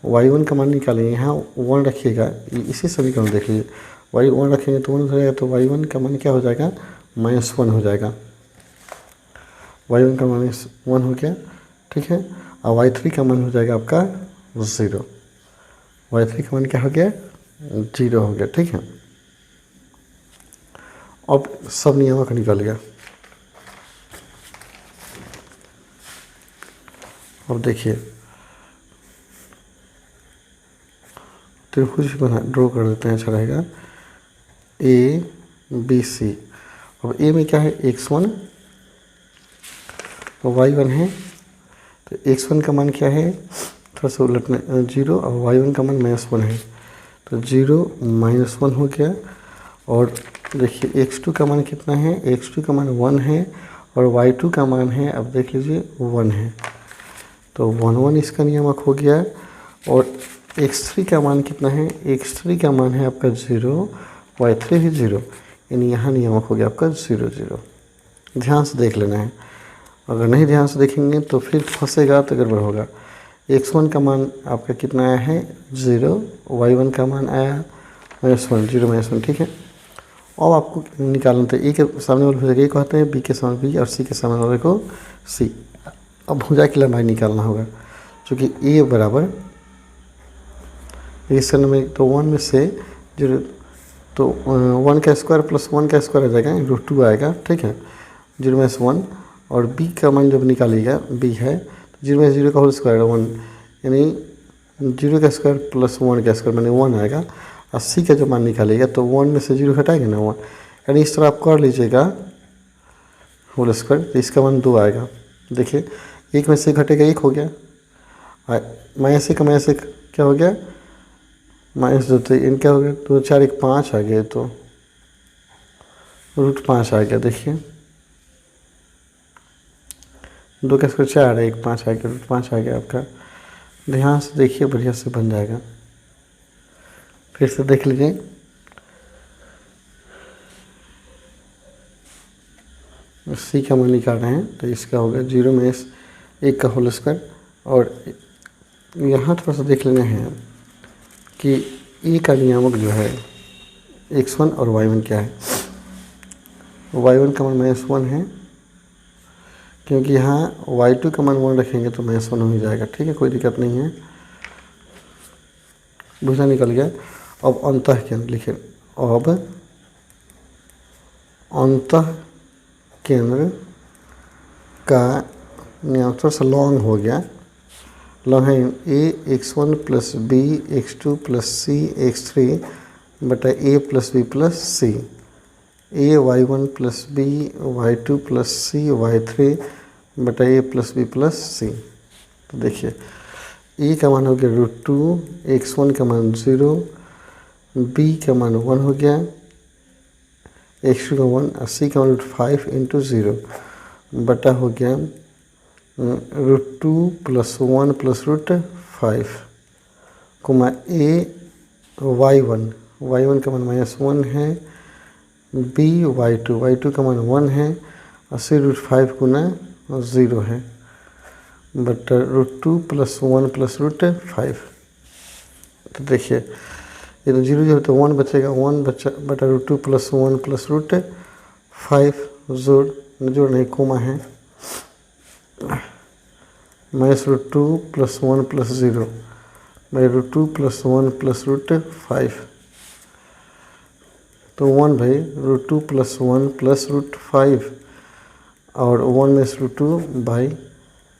y1 का मान निकालेंगे, यहाँ 1 रखिएगा, इसी समीकरण देख लीजिए, y1 रखेंगे तो 1 हो जाएगा, तो y1 का मान क्या हो जाएगा, -1 हो जाएगा। y1 का -1 हो गया, ठीक है। और y3 का मान हो जाएगा आपका 0। y3 का मान क्या हो गया, 0 हो गया, ठीक है। अब सब नियामक निकल गया। अब देखिए, त्रिभुज बना ड्रॉ कर देते हैं, अच्छा रहेगा, ABC। अब ए में क्या है, x1 और y1 है, तो x1 का मान क्या है, थोड़ा सा उलटना, 0, और y1 का मान -1 है, तो 0 -1 हो गया। और देखिए x2 का मान कितना है, x2 का मान 1 है, और y2 का मान है, अब देख लीजिए 1 है, तो 1 1 इसका नियामक हो गया। और x3 का मान कितना है, x3 का मान है आपका 0, y3 भी 0, यानी यहाँ नियामक हो गया आपका 0 0। ध्यान से देख लेना है, अगर नहीं ध्यान से देखेंगे तो फिर फंसेगा, तो गड़बड़ होगा। x1 का मान आपका कितना आया है, 0, y1 का मान आया -1, 0 -1, ठीक है। अब आपको निकालना था, ए के सामने वाले भुजा ए को कहते हैं, बी के सामने बी, और सी के सामने वाले को सी। अब भुजा की लंबाई निकालना होगा, क्योंकि ए बराबर इस में, तो 1 में से 0, तो 1 का स्क्वायर प्लस 1 का स्क्वायर आ जाएगा, √2 आएगा, ठीक है, 0 में से 1। और बी का मान जब निकालिएगा, बी है, तो 0 में से 0 का होल स्क्वायर 1, यानी 0 का स्क्वायर प्लस 1 का स्क्वायर मैंने 1 आएगा। और सी का जब मान निकालिएगा, तो 1 में से 0 हटाएंगे ना 1, यानी इस तरह आप कर लीजिएगा होल स्क्वायर, तो इसका मान 2 आएगा। देखिए, 1 में से घटेगा 1 हो गया, -1 का -1 क्या हो गया, -2, तो इन क्या हो गया, 2 4 1 5 आ गया, तो √5 आ गया। देखिए 2 का स्क्वायर 4 है, 1 5 आ गया, √5 आ गया आपका। ध्यान से देखिए, बढ़िया से बन जाएगा। फिर से देख लीजिए, सी का मान निकाल रहे हैं, तो इसका होगा 0 में 1 का होल स्क्वायर। और यहाँ थोड़ा सा देख लेना है कि ए का नियामक जो है x1 और y1 क्या है। y1 का मान -1 है, क्योंकि यहाँ y2 का मान 1 रखेंगे तो -1 हो जाएगा, ठीक है, कोई दिक्कत नहीं है। भुजा निकल गया। अब अंतः केंद्र लिखे, अब अंतः केंद्र का नियामक थोड़ा सा लॉन्ग हो गया, लॉन्ग है, a x1 plus b x2 plus c x3 बटा a plus b plus c, a y1 plus b y2 plus c y3 बटा a plus b plus c। तो देखिए, ए का मान हो गया √2, x1 का मान 0, b का मान 1 हो गया, x2 का 1, और c का मान √5 × 0 बटा हो गया √2 प्लस 1 प्लस √5, कुमा a y1 का मान -1 है, b y2 का मान 1 है, और c √5 गुना 0 है, बटा √2 प्लस 1 प्लस √5। तो देखिए, ये तो 0 जो तो 1 बचेगा, 1 बचा बटा √2 प्लस 1 प्लस √5 जोड़ जोड़ नहीं, कोमा है, -√2 + 1 + 0 √2 + 1 + √5, तो 1 भाई √2 + 1 + √5 और 1 में √2 भाई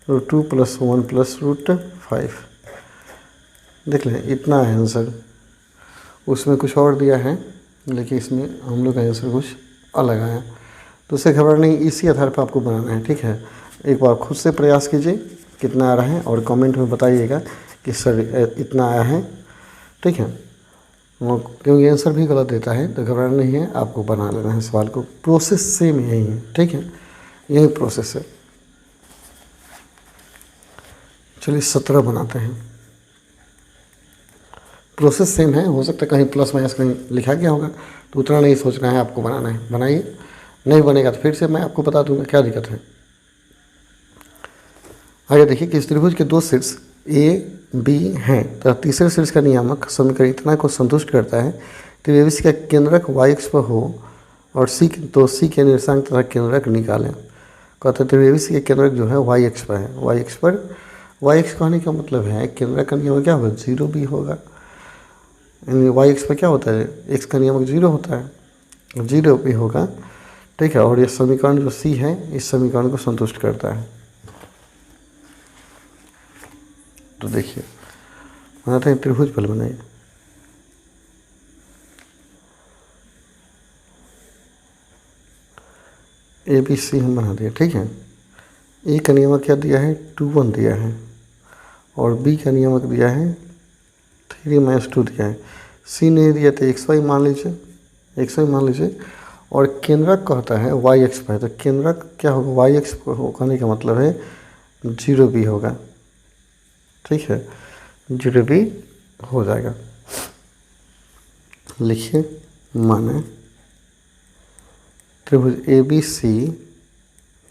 √2 + 1 + √5। देख लें, इतना है आंसर। उसमें कुछ और दिया है लेकिन इसमें हम लोग का आंसर कुछ अलग आया, तो उससे घबराना नहीं, इसी आधार पर आपको बनाना है। ठीक है, एक बार खुद से प्रयास कीजिए कितना आ रहा है और कमेंट में बताइएगा कि सर इतना आया है। ठीक है, क्योंकि आंसर भी गलत देता है तो घबराना नहीं है, आपको बना लेना है सवाल को। प्रोसेस सेम यही है। ठीक है, यही प्रोसेस है। चलिए 17 बनाते हैं। प्रोसेस सेम है, हो सकता है कहीं प्लस माइनस कहीं लिखा गया होगा, तो उतना नहीं सोचना है, आपको बनाना है। बनाइए, नहीं बनेगा तो फिर से मैं आपको बता दूंगा, क्या दिक्कत है। आगे देखिए कि इस त्रिभुज के दो शीर्ष ए बी हैं, तो तीसरे शीर्ष का नियामक समीकरण इतना को संतुष्ट करता है कि ABC का केंद्रक y अक्ष पर हो और C के निर्देशांक तथा केंद्रक निकालें। कहते हैं ABC के केंद्रक जो है y अक्ष पर है, y अक्ष कहने का मतलब है केंद्रक का नियम क्या होगा, 0 भी होगा। यानी y अक्ष पर क्या होता है, x का नियमक 0 होता है, 0 भी होगा। ठीक है, और ये समीकरण जो C है इस समीकरण को संतुष्ट करता है। तो देखिए बनाते हैं, त्रिभुज पहले बनाइए। ABC हम बना दिए। ठीक है, A का नियमक क्या दिया है, 2 1 दिया है, और B का नियमक दिया है 3 - 2 दिया है। C नहीं दिया तो XY मान लीजिए, और केंद्रक कहता है y अक्ष पर है, तो केंद्रक क्या होगा, y अक्ष कहने का मतलब है 0 भी होगा। ठीक है, 0 भी हो जाएगा। लिखिए, माने त्रिभुज ABC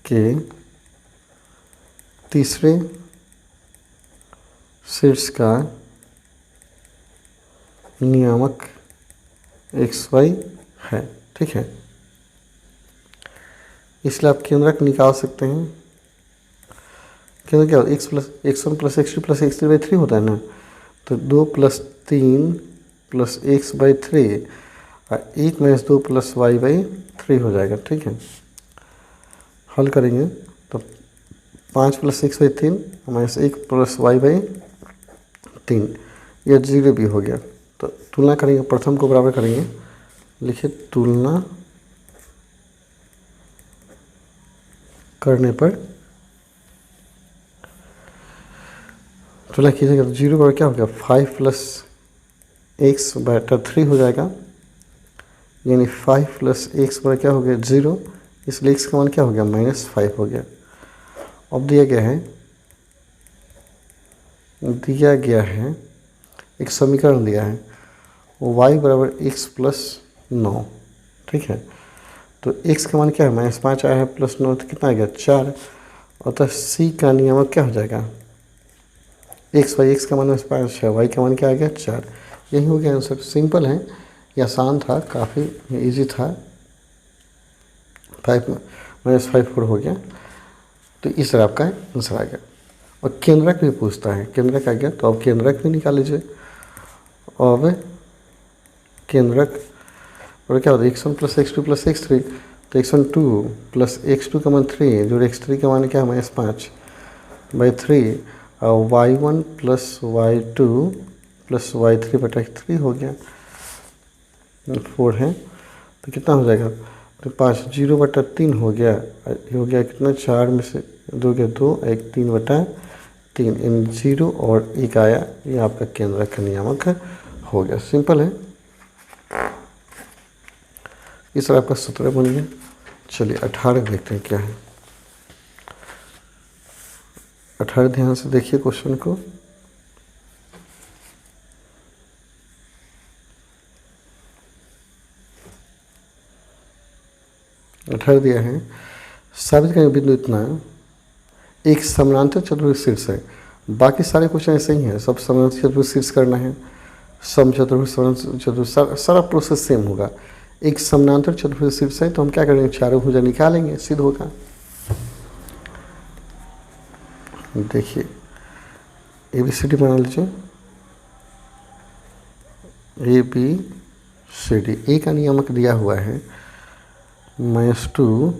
के तीसरे शीर्ष का नियामक XY है। ठीक है, इसलिए आप केंद्रक निकाल सकते हैं। केंद्र क्या होता है, x1 + x2 + x3/3 होता है ना, तो 2 + 3 + x/3 और 1 - 2 + y/3 हो जाएगा। ठीक है, हल करेंगे तो 5 + x/3 - 1 + y/3, यह 0 भी हो गया। तो तुलना करेंगे, प्रथम को बराबर करेंगे। लिखिए, तुलना करने पर तुलना कीजिएगा तो 0 बराबर क्या हो गया, 5 + x/3 हो जाएगा, यानी 5 + x बराबर क्या हो गया, 0। इसलिए x का मान क्या हो गया, -5 हो गया। अब दिया गया है एक समीकरण दिया है, y = x + 9। ठीक है, तो x का मान क्या है, -5 आया है, +9 तो कितना आ गया, 4। अतः C का नियामक क्या हो जाएगा, x का मान -5 है, y का मान क्या आ गया, 4। यही हो गया आंसर। सिंपल है, ये आसान था, काफ़ी इजी था। 5 - 5 4 हो गया, तो इस तरह आपका आंसर आ गया। और केंद्रक भी पूछता है, केंद्रक आ गया तो अब केंद्रक भी निकाल लीजिए। अब केंद्रक और क्या होता है, x1 + x2 + x3, तो x1 2 + x2 का मान 3 जो x3 का मान क्या है, -5/3, और y1 + y2 + y3/3 हो गया, 4 है, तो कितना हो जाएगा, तो 5 0/3 हो गया, कितना, 4 में से 2 गया 2, 1 3/3, इन 0 और 1 आया, ये आपका केंद्रक का नियामक हो गया। सिंपल है, इस तरह आपका 17 बन गया। चलिए 18 देखते हैं क्या है। 18 ध्यान से देखिए क्वेश्चन को। अठारह दिया है, साबित करें बिंदु इतना, एक समानांतर चतुर्भुज शीर्ष है। बाकी सारे क्वेश्चन ऐसे ही हैं, सब समानांतर चतुर्भुज शीर्ष करना है, सम चतुर्भुज, सारा प्रोसेस सेम होगा। एक समानांतर चतुर्भुज शीर्ष है, तो हम क्या करेंगे, चारों भुजा निकालेंगे, सिद्ध होगा। देखिए ABCD बना लीजिए, ABCD। ए का नियामक दिया हुआ है -2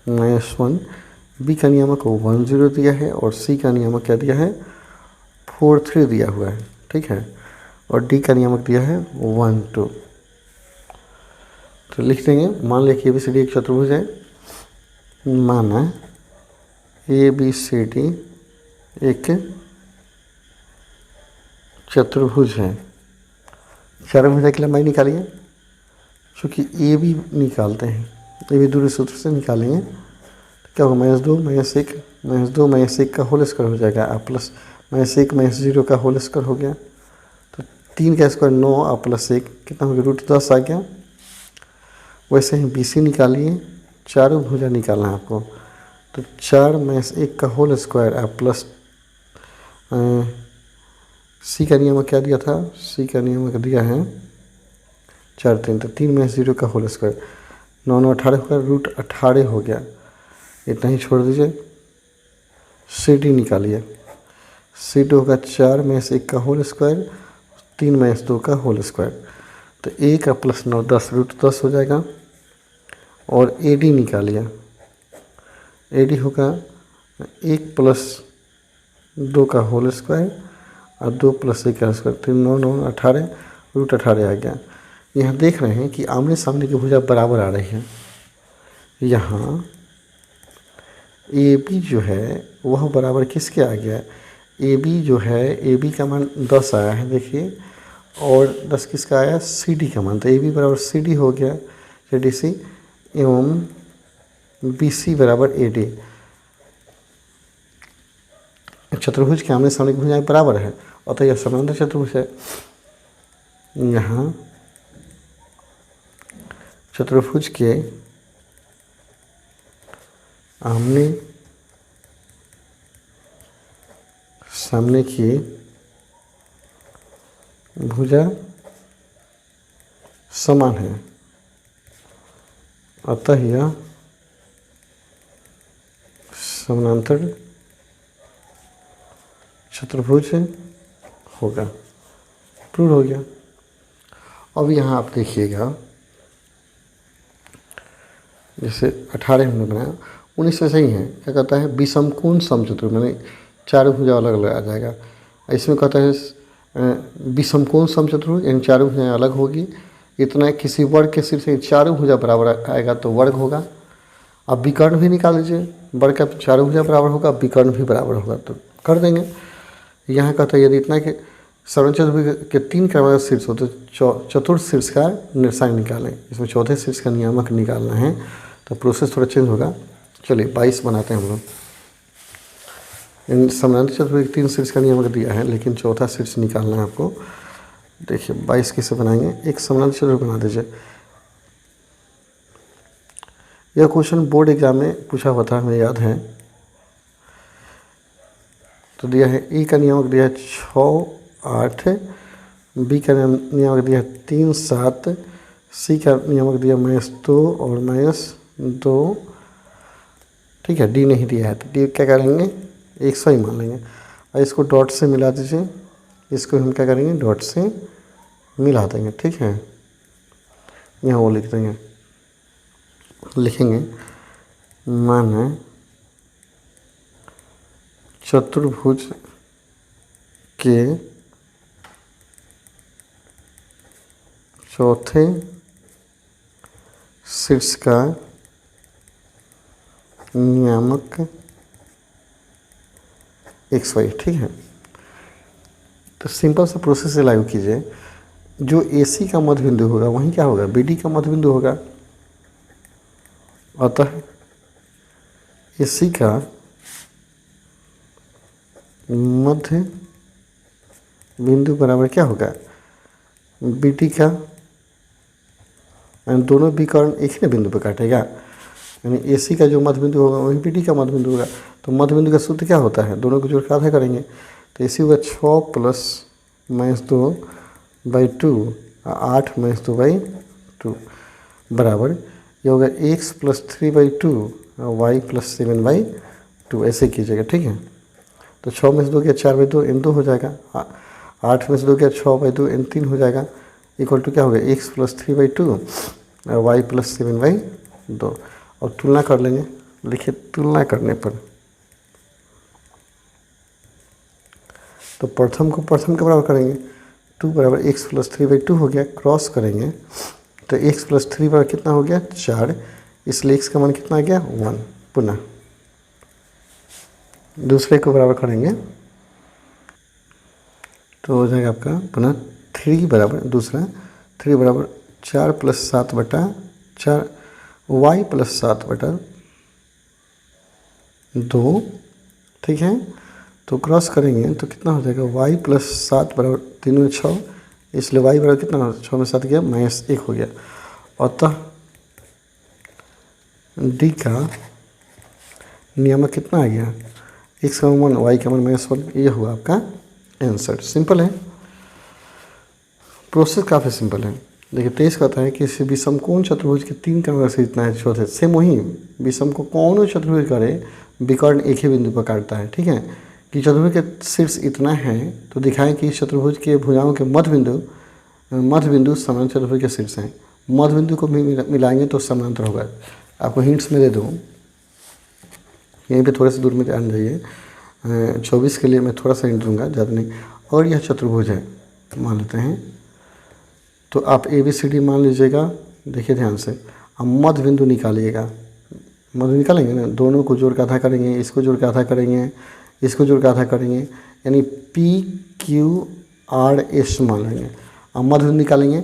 -1, बी का नियामक 1 0 दिया है, और सी का नियामक क्या दिया है 4 3 दिया हुआ है, ठीक है, और डी का नियामक दिया है 1 2। तो लिख देंगे, मान लिया कि ABCD एक चतुर्भुज है, माना ABCD एक चतुर्भुज है। चारों भुजा की लंबाई निकालिए, चूँकि ए बी निकालते हैं, ए बी दूरी सूत्र से निकालेंगे, तो क्या होगा -2 -1 -2 -1 का होल स्क्वायर हो जाएगा, आप प्लस -1 -0 का होल स्क्वायर हो गया, तो 3 का स्क्वायर 9 और +1 कितना हो गया √10 आ गया। वैसे ही BC निकालिए, चारों भुजा निकालना है आपको, तो 4 -1 का होल स्क्वायर आप प्लस सी का नियम क्या दिया था, सी का नियम दिया है 4 3, तो 3 -0 का होल स्क्वायर 9 9 18 होगा, √18 हो गया, इतना ही छोड़ दीजिए। CD निकालिए, CD होगा 4 -1 का होल स्क्वायर 3 -2 का होल स्क्वायर, तो 1 का +9 10 √10 हो जाएगा। और AD निकालिए, AD होगा 1 + 2 का होल स्क्वायर और 2 + 1 का स्क्वायर, 3 9 9 18 √18 आ गया। यहाँ देख रहे हैं कि आमने सामने की भुजा बराबर आ रही है। यहाँ AB जो है वह बराबर किसके आ गया, AB जो है AB का मान 10 आया है, देखिए, और 10 किसका आया, CD का मान, तो AB बराबर CD हो गया, CDC एवं BC बराबर AD। चतुर्भुज के आमने सामने की भुजाएं बराबर है, अतः यह समांतर चतुर्भुज है। यहाँ चतुर्भुज के आमने सामने की भुजा समान है, अतः यह समानांतर चतुर्भुज होगा, प्रूव हो गया। अब यहाँ आप देखिएगा, जैसे 18 हमने बनाया, 19 ऐसा ही है, क्या कहता है विषमकोण समचतुर्भुज, मैंने चारों भुजा अलग अलग आ जाएगा। इसमें कहता है विषमकोण समचतुर्भुज, यानी चारों भुजाएं अलग होगी, इतना किसी वर्ग के सिर से चारों भुजा बराबर आएगा तो वर्ग होगा। अब विकर्ण भी निकाल लीजिए, वर्ग का चारों भुजा बराबर होगा, विकर्ण भी बराबर होगा, तो कर देंगे। यहाँ कहता है यदि इतना कि सर्वचतुर्भुज चतुर्भुज के 3 क्रमवार शीर्ष हो तो चतुर्थ शीर्ष का निरसायन निकालें। इसमें चौथे शीर्ष का नियामक निकालना है, तो प्रोसेस थोड़ा चेंज होगा। चलिए 22 बनाते हैं हम लोग। इन समानांतर चतुर्भुज के 3 शीर्ष का नियामक दिया है, लेकिन चौथा शीर्ष निकालना है आपको। देखिए 22 कैसे बनाएंगे, एक समानांतर चतुर्भुज बना दीजिए। यह क्वेश्चन बोर्ड एग्जाम में पूछा हुआ था, हमें याद है। तो दिया है E का नियामक दिया है 6 8, B का नियामक दिया है 3 7, C का नियामक दिया -2 और -2, ठीक है। D नहीं दिया है, तो D क्या करेंगे 100 ही मान लेंगे, और इसको डॉट से मिला दीजिए। इसको हम क्या करेंगे डॉट से मिला देंगे, ठीक है। यहाँ वो लिख देंगे, लिखेंगे माना चतुर्भुज के चौथे शीर्ष का नियामक XY, ठीक है। तो सिंपल सा प्रोसेस से लागू कीजिए। जो AC का मध्य बिंदु होगा वहीं क्या होगा, BD का मध्य बिंदु होगा, अतः AC का मध्य बिंदु बराबर क्या होगा BD का, यानी दोनों विकर्ण एक ही बिंदु पर काटेगा, यानी AC का जो मध्य बिंदु होगा वही BD का मध्य बिंदु होगा। तो मध्य बिंदु का सूत्र क्या होता है, दोनों को जोड़ के आधा करेंगे, तो AC होगा 6 + -2/2 8 -2/2, बराबर ये होगा एक्स प्लस 3/2 और वाई प्लस 7/2 ऐसे कीजिएगा, ठीक है। तो 6 में से 2 गया 4/2 n2 हो जाएगा, 8 में से 2 गया 6/2 n3 हो जाएगा, इक्वल टू क्या होगा एक्स प्लस 3/2 और वाई प्लस 7/2। और तुलना कर लेंगे, लिखिए तुलना करने पर तो प्रथम को प्रथम के बराबर करेंगे, 2 बराबर एक्स प्लस 3/2 हो गया, क्रॉस करेंगे तो एक्स प्लस 3 बराबर कितना हो गया 4, इसलिए एक्स का मान कितना आ गया 1। पुनः दूसरे को बराबर करेंगे तो हो जाएगा आपका पुनः 3 बराबर दूसरा 3 बराबर 4 प्लस 7/4 वाई प्लस 7/2, ठीक है। तो क्रॉस करेंगे तो कितना हो जाएगा y प्लस 7 बराबर 3 में 6, इसलिए y बराबर कितना हो 6 में 7 गया -1 हो गया। अतः d का नियमक कितना आ गया x का मान y का मान -1, ये हुआ आपका आंसर। सिंपल है, प्रोसेस काफ़ी सिंपल है। देखिए 23 कहता है कि इस विषमकोण चतुर्भुज के 3 कर्ण से इतना है चौथे सेम वही विषम को कौन चतुर्भुज करे विकर्ण एक ही बिंदु पर काटता है, ठीक है। कि चतुर्भुज के शीर्ष इतना है तो दिखाएं कि इस चतुर्भुज के भुजाओं के मध्य बिंदु समानांतर चतुर्भुज के शीर्ष हैं। मध्य बिंदु को भी मिलाएंगे तो समानांतर होगा। आपको हिंट्स में दे दूँ, यहीं पे थोड़े से दूर में ध्यान जाइए, 24 के लिए मैं थोड़ा सा हिंट दूंगा, ज़्यादा नहीं। और यह चतुर्भुज है मान लेते हैं, तो आप ABCD मान लीजिएगा। देखिए ध्यान से, अब मध्य बिंदु निकालिएगा, मध्य निकालेंगे ना, दोनों को जोड़ के आधा करेंगे, इसको जोड़ के आधा करेंगे, इसको जोड़ के आधा करेंगे, यानी PQRS मान लेंगे। अब मध्य बिंदु निकालेंगे,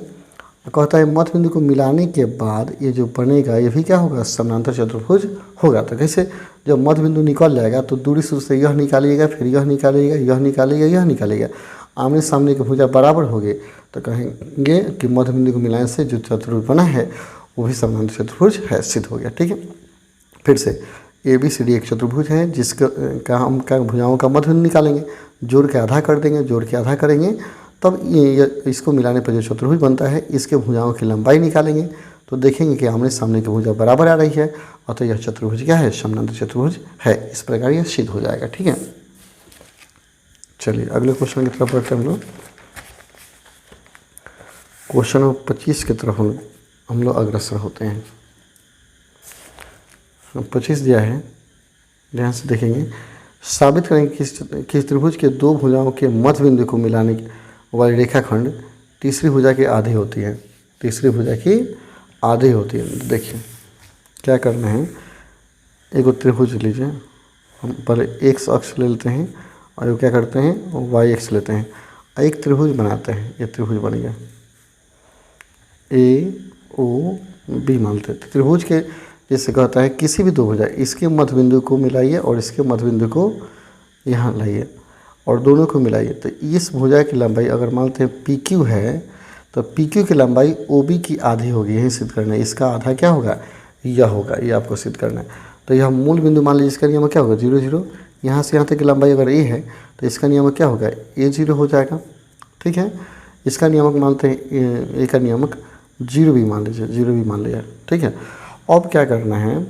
कहता है मध्य बिंदु को मिलाने के बाद ये जो बनेगा ये भी क्या होगा समानांतर चतुर्भुज होगा। तो कैसे, जब मध्य बिंदु निकल जाएगा तो दूरी सूत्र से यह निकालिएगा, फिर यह निकालिएगा, यह निकालिएगा, यह निकालिएगा, आमने सामने के भुजा बराबर हो गए तो कहेंगे कि मध्य बिंदु को मिलाने से जो चतुर्भुज बना है वो भी समानांतर चतुर्भुज है, सिद्ध हो गया, ठीक है। फिर से ABCD एक चतुर्भुज है जिसका हम क्या भुजाओं का मध्य बिंदु निकालेंगे, जोड़ के आधा कर देंगे, जोड़ के आधा करेंगे, तब ये इसको मिलाने पर जो चतुर्भुज बनता है इसके भुजाओं की लंबाई निकालेंगे तो देखेंगे कि आमने सामने की भुजा बराबर आ रही है, और तो यह चतुर्भुज क्या है समानांतर चतुर्भुज है। इस प्रकार यह सिद्ध हो जाएगा, ठीक है। चलिए अगले क्वेश्चन की तरफ बढ़ते हैं हम लोग। क्वेश्चन नंबर 25 की तरफ हम लोग अग्रसर होते हैं। 25 दिया है, ध्यान से देखेंगे। साबित करेंगे कि त्रिभुज के दो भुजाओं के मध्य बिंदु को मिलाने वाली रेखाखंड तीसरी भुजा की आधी होती है, तीसरी भुजा की आधी होती है। देखिए क्या करना है, एक त्रिभुज लीजिए, हम पहले x अक्ष ले लेते हैं और क्या करते हैं y अक्ष लेते हैं, एक त्रिभुज बनाते हैं। ये त्रिभुज बन गया AOB मानते हैं। त्रिभुज के जैसे कहता है किसी भी दो भुजा इसके मध्य बिंदु को मिलाइए और इसके मध्य बिंदु को यहाँ लाइए और दोनों को मिलाइए। तो इस भुजा की लंबाई अगर मानते हैं PQ है तो PQ की लंबाई OB की आधी होगी, यही सिद्ध करना है। इसका आधा क्या होगा, यह होगा, ये आपको सिद्ध करना है। तो यह मूल बिंदु मान लीजिए, इसका नियम क्या होगा 0 0, यहाँ से यहाँ तक की लंबाई अगर A है तो इसका नियमक क्या होगा A0 हो जाएगा, ठीक है। इसका नियमक मानते हैं A का नियमक 0 भी मान लीजिए, 0 भी मान लिया, ठीक है। अब क्या करना है,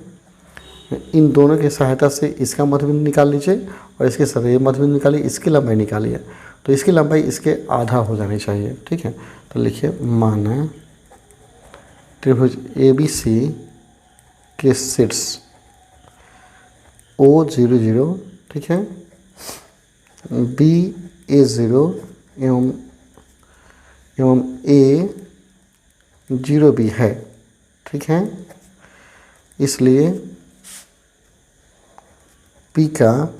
इन दोनों की सहायता से इसका मध्य बिंदु निकाल लीजिए और इसके साथ ये मध्य बिंदु निकालिए, इसकी लंबाई निकालिए। तो इसकी लंबाई इसके आधा हो जानी चाहिए, ठीक है। तो लिखिए माना त्रिभुज ABC के शीर्ष O0 0, ठीक है, BA0 एवं A0 भी है, ठीक है। इसलिए P का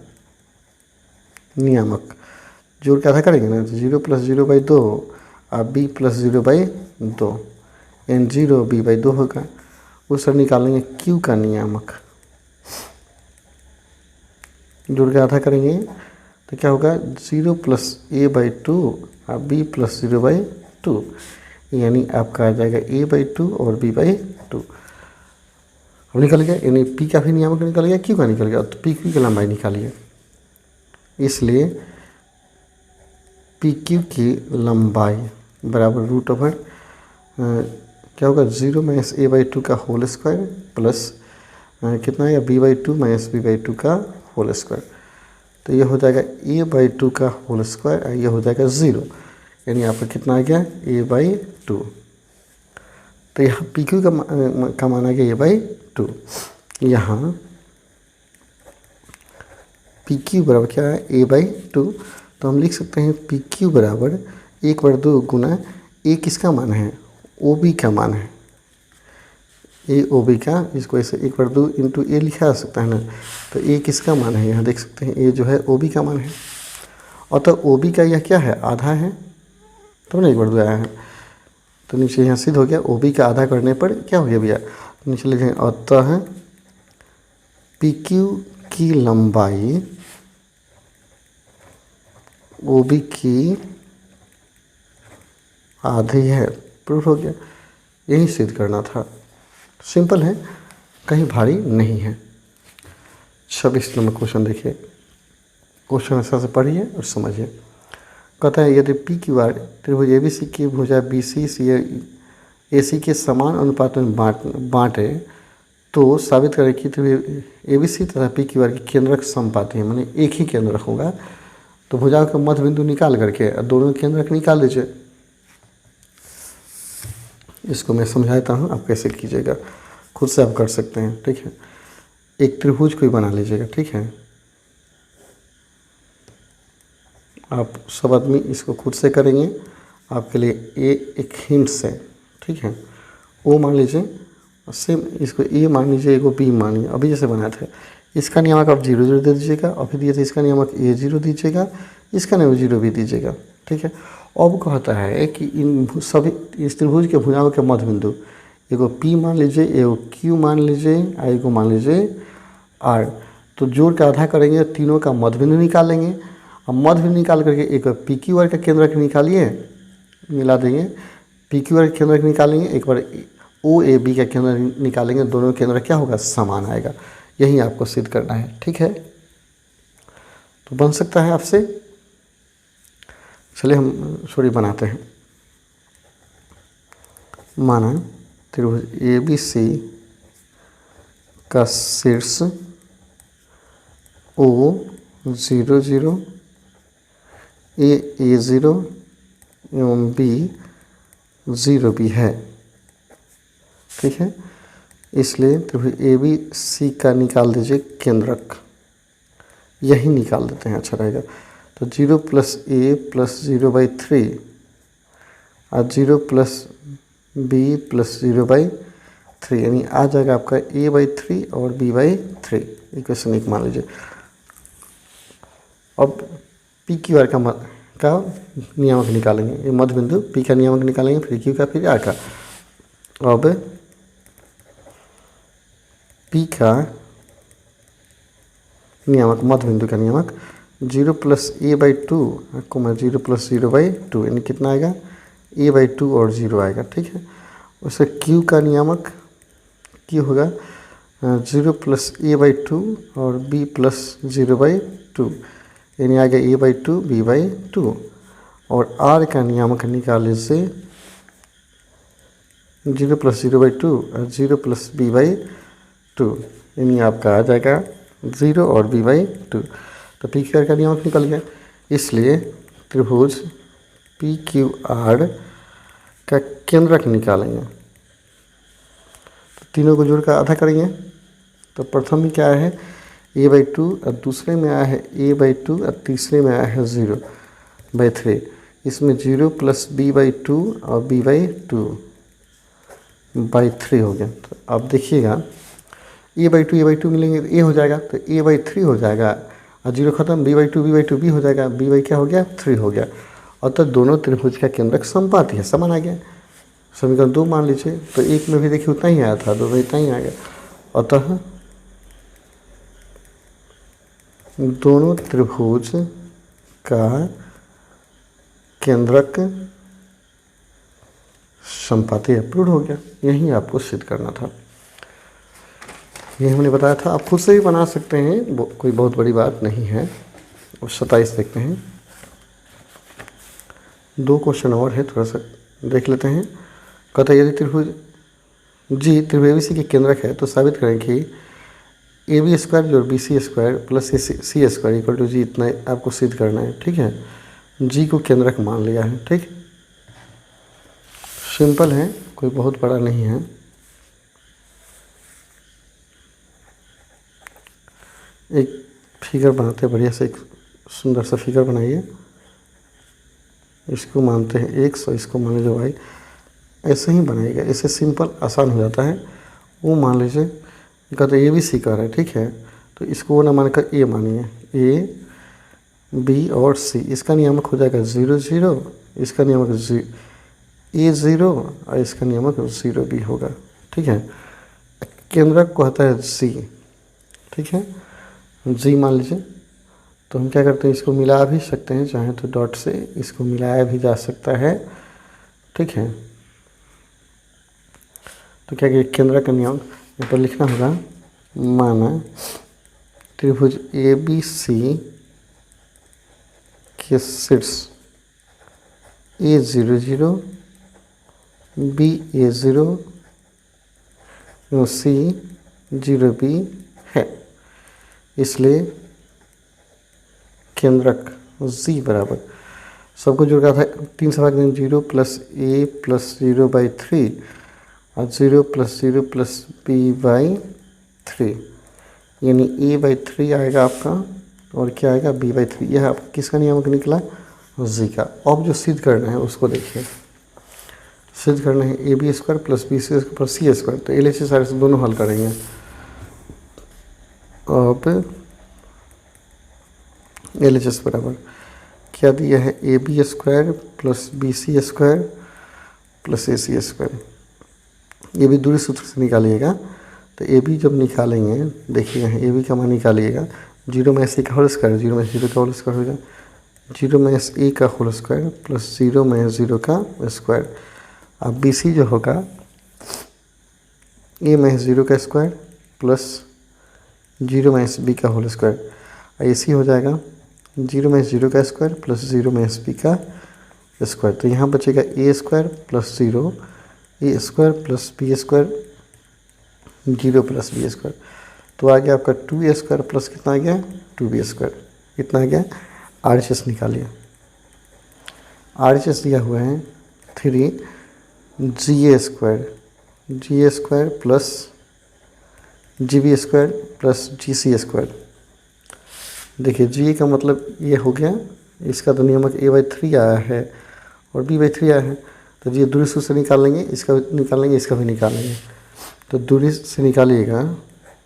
नियामक जोड़ के आधा करेंगे ना, 0 + 0/2 और B + 0/2 N0 B/2 होगा। उस पर निकालेंगे Q का नियामक, जोड़ के आधा करेंगे तो क्या होगा 0 + A/2 और B + 0/2, यानी आपका आ जाएगा A/2 और B/2। अब निकल गया, यानी P का भी नियामक निकल गया, Q का निकल गया। तो PQ की लंबाई निकालिए, इसलिए PQ की लंबाई बराबर क्या होगा 0 माइनस ए बाई टू का होल स्क्वायर प्लस कितना आएगा B by two minus B by two का होल स्क्वायर। तो ये हो जाएगा ए बाई टू का होल स्क्वायर और ये हो जाएगा 0, यानी आपका कितना आ गया ए बाई टू। तो यहाँ पी क्यू का मान आ गया ए बाई टू। यहाँ पी क्यू बराबर क्या है ए बाई टू। तो हम लिख सकते हैं पी क्यू बराबर 1/2 गुना ए किसका मान है ओ बी का मान है, ए ओ बी का, इसको ऐसे 1/2 इंटू ए लिखा जा सकता है ना। तो ए किसका मान है यहाँ देख सकते हैं ए जो है ओ बी का मान है, और तो ओ बी का यह क्या है आधा है, तो ना 1/2 आया है। तो नीचे यहाँ सिद्ध हो गया ओ बी का आधा करने पर क्या हो गया भैया, नीचे लिखेंगे अतः पी क्यू की लंबाई ओ बी की आधी है। प्रूफ हो गया, यही सिद्ध करना था। सिंपल है, कहीं भारी नहीं है। 26 नंबर क्वेश्चन देखिए, क्वेश्चन ऐसा से पढ़िए और समझिए। कहता है यदि पी क्यू आर त्रिभुज ए बी सी की भुजा बी सी सी ए सी के समान अनुपात में बांटे तो साबित करें कि त्रिभुज ए बी सी तथा पी क्यू आर की केंद्रक समपाती है, माने एक ही केंद्रक होगा। तो भुजाओं का मध्य बिंदु निकाल करके दोनों केंद्रक निकाल लीजिए। इसको मैं समझाता हूँ, आप कैसे कीजिएगा, खुद से आप कर सकते हैं, ठीक है। एक त्रिभुज कोई बना लीजिएगा, ठीक है। आप सब आदमी इसको खुद से करेंगे, आपके लिए ए एक हिंट से, ठीक है। ओ मान लीजिए, सेम इसको ए मान लीजिए, एगो बी मानिए, अभी जैसे बनाए थे। इसका नियामक आप 0 0 दे दीजिएगा, अभी दिए थे इसका नियामक ए 0 दीजिएगा, इसका नियामक 0 भी दीजिएगा, ठीक है। अब कहता है कि इन सभी इस त्रिभुज के भुजाओं के मध्य बिंदु एगो पी मान लीजिए, एगो क्यू मान लीजिए, एगो मान लीजिए आर। तो जोड़ के आधा करेंगे, तीनों का मध्य बिंदु निकालेंगे। अब मध्य बिंदु निकाल करके एक पी क्यू आर का केंद्रक निकालिए, मिला देंगे। पी क्यू आर का केंद्रक निकालेंगे, एक बार ओ ए बी का केंद्र निकालेंगे, दोनों केंद्र क्या होगा समान आएगा। यही आपको सिद्ध करना है, ठीक है। तो बन सकता है आपसे। चलिए हम सॉरी बनाते हैं। माना त्रिभुज ए बी सी का शीर्ष ओ 0 0 ए 0 एवं बी 0 भी है, ठीक है। इसलिए त्रिभुज ए बी सी का निकाल दीजिए केंद्रक, यही निकाल देते हैं, अच्छा रहेगा। तो 0 प्लस ए प्लस 0/3 और 0 प्लस बी प्लस 0/3, यानी आ जाएगा आपका a/3 और b/3। इक्वेशन 1 मान लीजिए। अब पी क्यू आर का नियामक निकालेंगे, ये मध्य बिंदु पी का नियामक निकालेंगे, फिर क्यू का, फिर आर का। अब पी का नियामक, मध्य बिंदु का नियामक 0 प्लस a/2 कोमा 0 प्लस 0/2, यानी कितना आएगा a/2 और 0 आएगा, ठीक है। उससे क्यू का नियामक क्यू होगा 0 प्लस a/2 और b प्लस 0/2, यानी आ गया a/2 b/2। और r का नियामक निकाल लीजिए 0 प्लस 0/2 और 0 प्लस b/2, यानी आपका आ जाएगा 0 और b/2। तो पी क्यू आर का नियामक निकल गया। इसलिए त्रिभुज पी क्यू आर का केंद्रक निकालेंगे। तो तीनों को जोड़ कर आधा करेंगे। तो प्रथम में क्या है a/2 और दूसरे में आया है a/2 और तीसरे में आया है 0/3। इसमें 0 प्लस b/2 और b/2/3 हो गया। तो अब देखिएगा a/2 मिलेंगे तो a हो जाएगा, तो a/3 हो जाएगा और 0 खत्म, b/2 b हो जाएगा, b क्या हो गया 3 हो गया। और तो दोनों त्रिभुज का केंद्रक समपाती है, समान आ गया। समीकरण 2 मान लीजिए, तो एक में भी देखिए उतना ही आया था, 2 में इतना ही आ गया। अतः दोनों त्रिभुज का केंद्रक समपाती है, प्रूव हो गया। यही आपको सिद्ध करना था, ये हमने बताया था। आप खुद से भी बना सकते हैं, कोई बहुत बड़ी बात नहीं है। और 27 देखते हैं, 2 क्वेश्चन और है, थोड़ा सा देख लेते हैं। कहता है यदि त्रिभुज जी त्रिभुज के केंद्रक है तो साबित करें कि ए बी स्क्वायर जोड़ B C square plus C square equal to G, इतना आपको सिद्ध करना है। ठीक है, जी को केंद्रक मान लिया है। ठीक, सिंपल है, कोई बहुत बड़ा नहीं है। एक फिगर बनाते हैं बढ़िया से, एक सुंदर सा फिगर बनाइए। इसको मानते हैं एक्स और इसको मान लीजिए वाई। ऐसे ही बनाएगा, ऐसे सिंपल आसान हो जाता है। वो मान लीजिए कहते ए बी सी का है। ठीक है, तो इसको वो ना मानकर ए मानिए, ए बी और सी। इसका नियामक हो जाएगा 0 0, इसका नियामक ए 0 और इसका नियामक 0 भी होगा। ठीक है, केंद्रक को कहता है जी। ठीक है, जी मान लीजिए। तो हम क्या करते हैं, इसको मिला भी सकते हैं, चाहे तो डॉट से इसको मिलाया भी जा सकता है। ठीक है, तो क्या कि केंद्र का नियम यहाँ पर लिखना होगा, माना त्रिभुज ए बी सी के शीर्ष ए 0 0 बी ए 0 सी 0 बी है। इसलिए केंद्रक जी बराबर सबको जोड़ रहा था 3 से भाग दें, 0 प्लस ए प्लस 0/3 और 0 प्लस 0 प्लस b/3, यानी a/3 आएगा आपका और क्या आएगा b/3। यह आपका किसका नियामक निकला, जी का। अब जो सिद्ध करना है उसको देखिए, सिद्ध करना है A B square plus B C square plus C square. तो एल एच एस से दोनों हल करेंगे। अब एल एच एस बराबर क्या दिया है, A B square plus B C square plus A C square. ये भी दूरी सूत्र से निकालिएगा। तो ए बी जब निकालेंगे, देखिए यहाँ ए बी का मान निकालिएगा, 0 में ए का होल स्क्वायर, 0 में 0 का होल स्क्वायर हो जाए, 0 में ए का होल स्क्वायर प्लस 0 में 0 का स्क्वायर। अब बी सी जो होगा ए में 0 का स्क्वायर प्लस 0 में बी का होल स्क्वायर। ए सी हो जाएगा 0 में 0 का स्क्वायर प्लस 0 में बी का स्क्वायर। तो यहाँ बचेगा A square plus 0 A square plus B square 0 plus B square. तो आ गया आपका 2a स्क्वायर प्लस कितना आ गया 2b स्क्वायर। कितना आ गया, आर एच एस निकालिए। आर एच एस दिया हुआ है 3 G square plus G B square plus G C square. देखिए जी का मतलब ये हो गया, इसका तो नियमक a/3 आया है और b/3 आया है। तो ये दूरी सूत्र से निकाल लेंगे, इसका भी निकाल लेंगे, इसका भी निकाल लेंगे। तो दूरी से निकालिएगा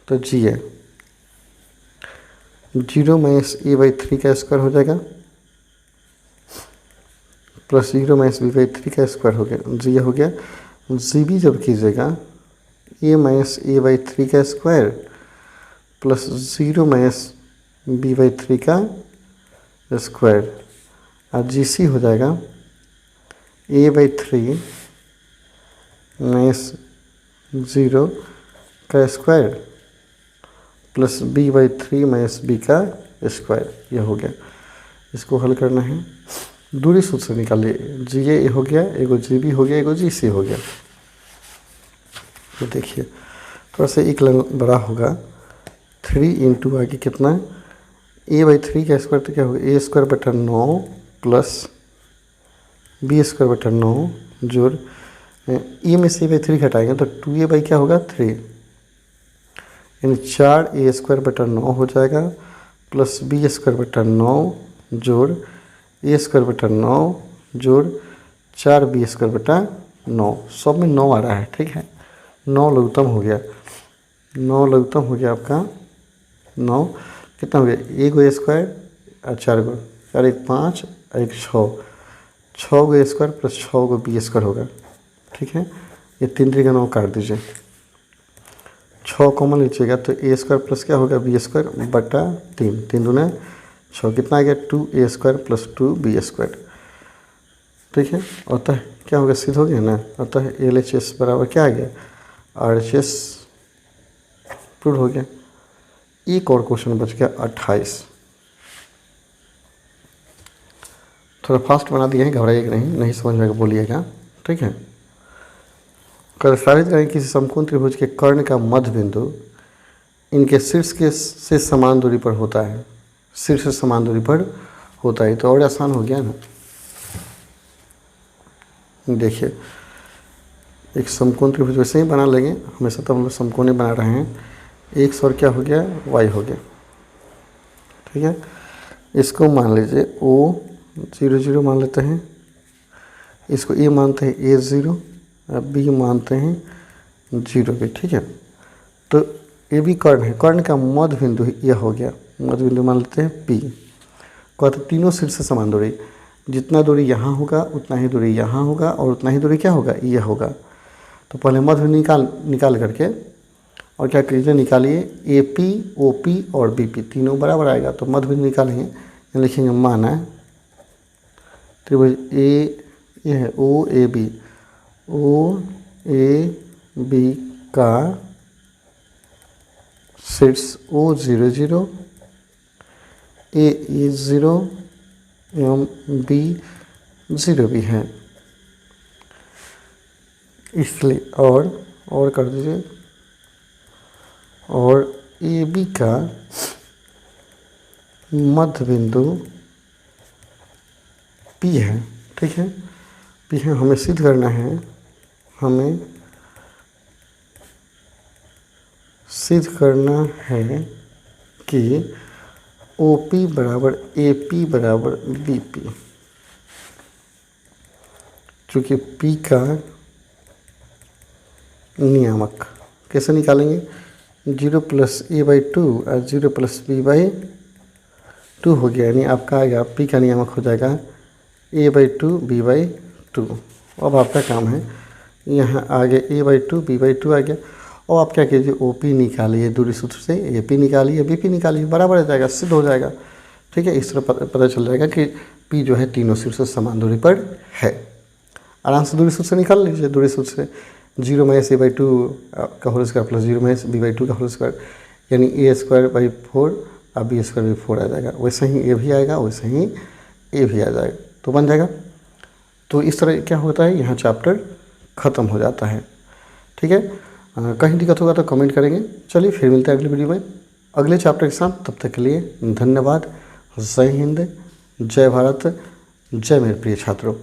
तो जी है 0 में a/3 का स्क्वायर हो जाएगा प्लस 0 में b/3 का स्क्वायर हो गया, जी हो गया। जी भी जब कीजिएगा a माइनस a/3 का स्क्वायर प्लस 0 माइनस b/3 का स्क्वायर और जी सी हो जाएगा a/3 माइनस 0 का square plus b/3 minus b का स्क्वायर। यह हो गया। इसको हल करना है, दूरी सूत्र से निकालिए। जी ए हो गया, एगो जी बी हो गया, एगो जी सी हो गया। तो देखिए थोड़ा सा एक बड़ा होगा, 3 इंटू आगे कितना a/3 का स्क्वायर तो क्या होगा a स्क्वायर बटा 9 प्लस बी स्क्वायर बटा 9 जोड़ ए में से a/3 घटाएंगे तो 2a क्या होगा 3, यानी 4a स्क्वायर बटा 9 हो जाएगा प्लस बी स्क्वायर बटा 9 जोड़ ए स्क्वायर बटा 9 जोड़ 4b स्क्वायर बटा 9। सब में 9 आ रहा है। ठीक है, 9 लघुत्तम हो गया, 9 लघुत्तम हो गया आपका। 9 कितना हो गया, एक गो स्क्वायर और 4 गो, 4 1 5 और 1 6, 6 गो स्क्वायर प्लस 6 गो बी स्क्वायर होगा। ठीक है, ये 3 3 का 9 काट दीजिए, 6 कॉमन लीजिएगा तो ए स्क्वायर प्लस क्या होगा बी स्क्वायर बटा 3, 3 दूना 6, कितना आ गया 2a square plus 2b square. ठीक है, अतः क्या हो गया, सिद्ध हो गया ना। अतः एल एच एस बराबर क्या आ गया, आर एच एस प्रूव हो गया। एक और क्वेश्चन बच गया 28, थोड़ा फास्ट बना दिया है, घबराइएगा नहीं, नहीं समझ में बोलिएगा। ठीक है, साबित करें किसी समकोण त्रिभुज के कर्ण का मध्य बिंदु इनके शीर्ष के से समान दूरी पर होता है, शीर्ष से समान दूरी पर होता है। तो और आसान हो गया ना। देखिए एक समकोण त्रिभुज वैसे ही बना लेंगे, हमेशा तो हम लोग समकोण ही बना रहे हैं। एक्स और क्या हो गया, वाई हो गया, ठीक है। इसको मान लीजिए ओ 0 0 मान लेते हैं, इसको ए मानते हैं ए 0, बी मानते हैं 0 भी, ठीक है। तो ये भी कर्ण है, कर्ण का मध्य बिंदु यह हो गया, मध्य बिंदु मान लेते हैं पी। कहते तीनों शीर्ष से समान दूरी, जितना दूरी यहाँ होगा उतना ही दूरी यहाँ होगा और उतना ही दूरी क्या होगा, यह होगा। तो पहले मध्य निकाल करके और क्या कीजिए, निकालिए ए पी, ओ पी और बी पी तीनों बराबर आएगा। तो मध्य बिंदु निकालेंगे, लिखेंगे माना त्रिभुज ये है ओ A B, O A B का शीर्ष ओ 0 0, ए 0 एवं बी 0 भी है, इसलिए और कर दीजिए, और ए बी का मध्य बिंदु पी है, ठीक है। पी है, हमें सिद्ध करना है, हमें सिद्ध करना है कि ओ पी बराबर ए पी बराबर बी पी। चूँकि पी का नियामक कैसे निकालेंगे, 0 + a/2 और 0 + b/2 हो गया, यानी आपका आएगा पी का नियामक हो जाएगा a/2 b/2। अब आपका काम है यहाँ आगे a/2 b/2 आ गया। और आप क्या कीजिए, ओ पी निकालिए दूरी सूत्र से, ए पी निकालिए, बी पी निकालिए, बराबर हो जाएगा, सिद्ध हो जाएगा, ठीक है। इस तरह पता चल जाएगा कि पी जो है तीनों शीर्ष से समान दूरी पर है। आराम से दूरी सूत्र से निकाल लीजिए, दूरी सूत्र से 0 - a/2 का होल स्क्वायर प्लस 0 - b/2 का होल स्क्वायर, यानी a²/4 और b²/4 आ जाएगा। वैसे ही ए भी आएगा, वैसे ही ए भी आ जाएगा, तो बन जाएगा। तो इस तरह क्या होता है, यहाँ चैप्टर ख़त्म हो जाता है, ठीक है। कहीं दिक्कत होगा तो कमेंट करेंगे। चलिए फिर मिलते हैं अगली वीडियो में अगले चैप्टर के साथ। तब तक के लिए धन्यवाद। जय हिंद, जय भारत, जय मेरे प्रिय छात्रों।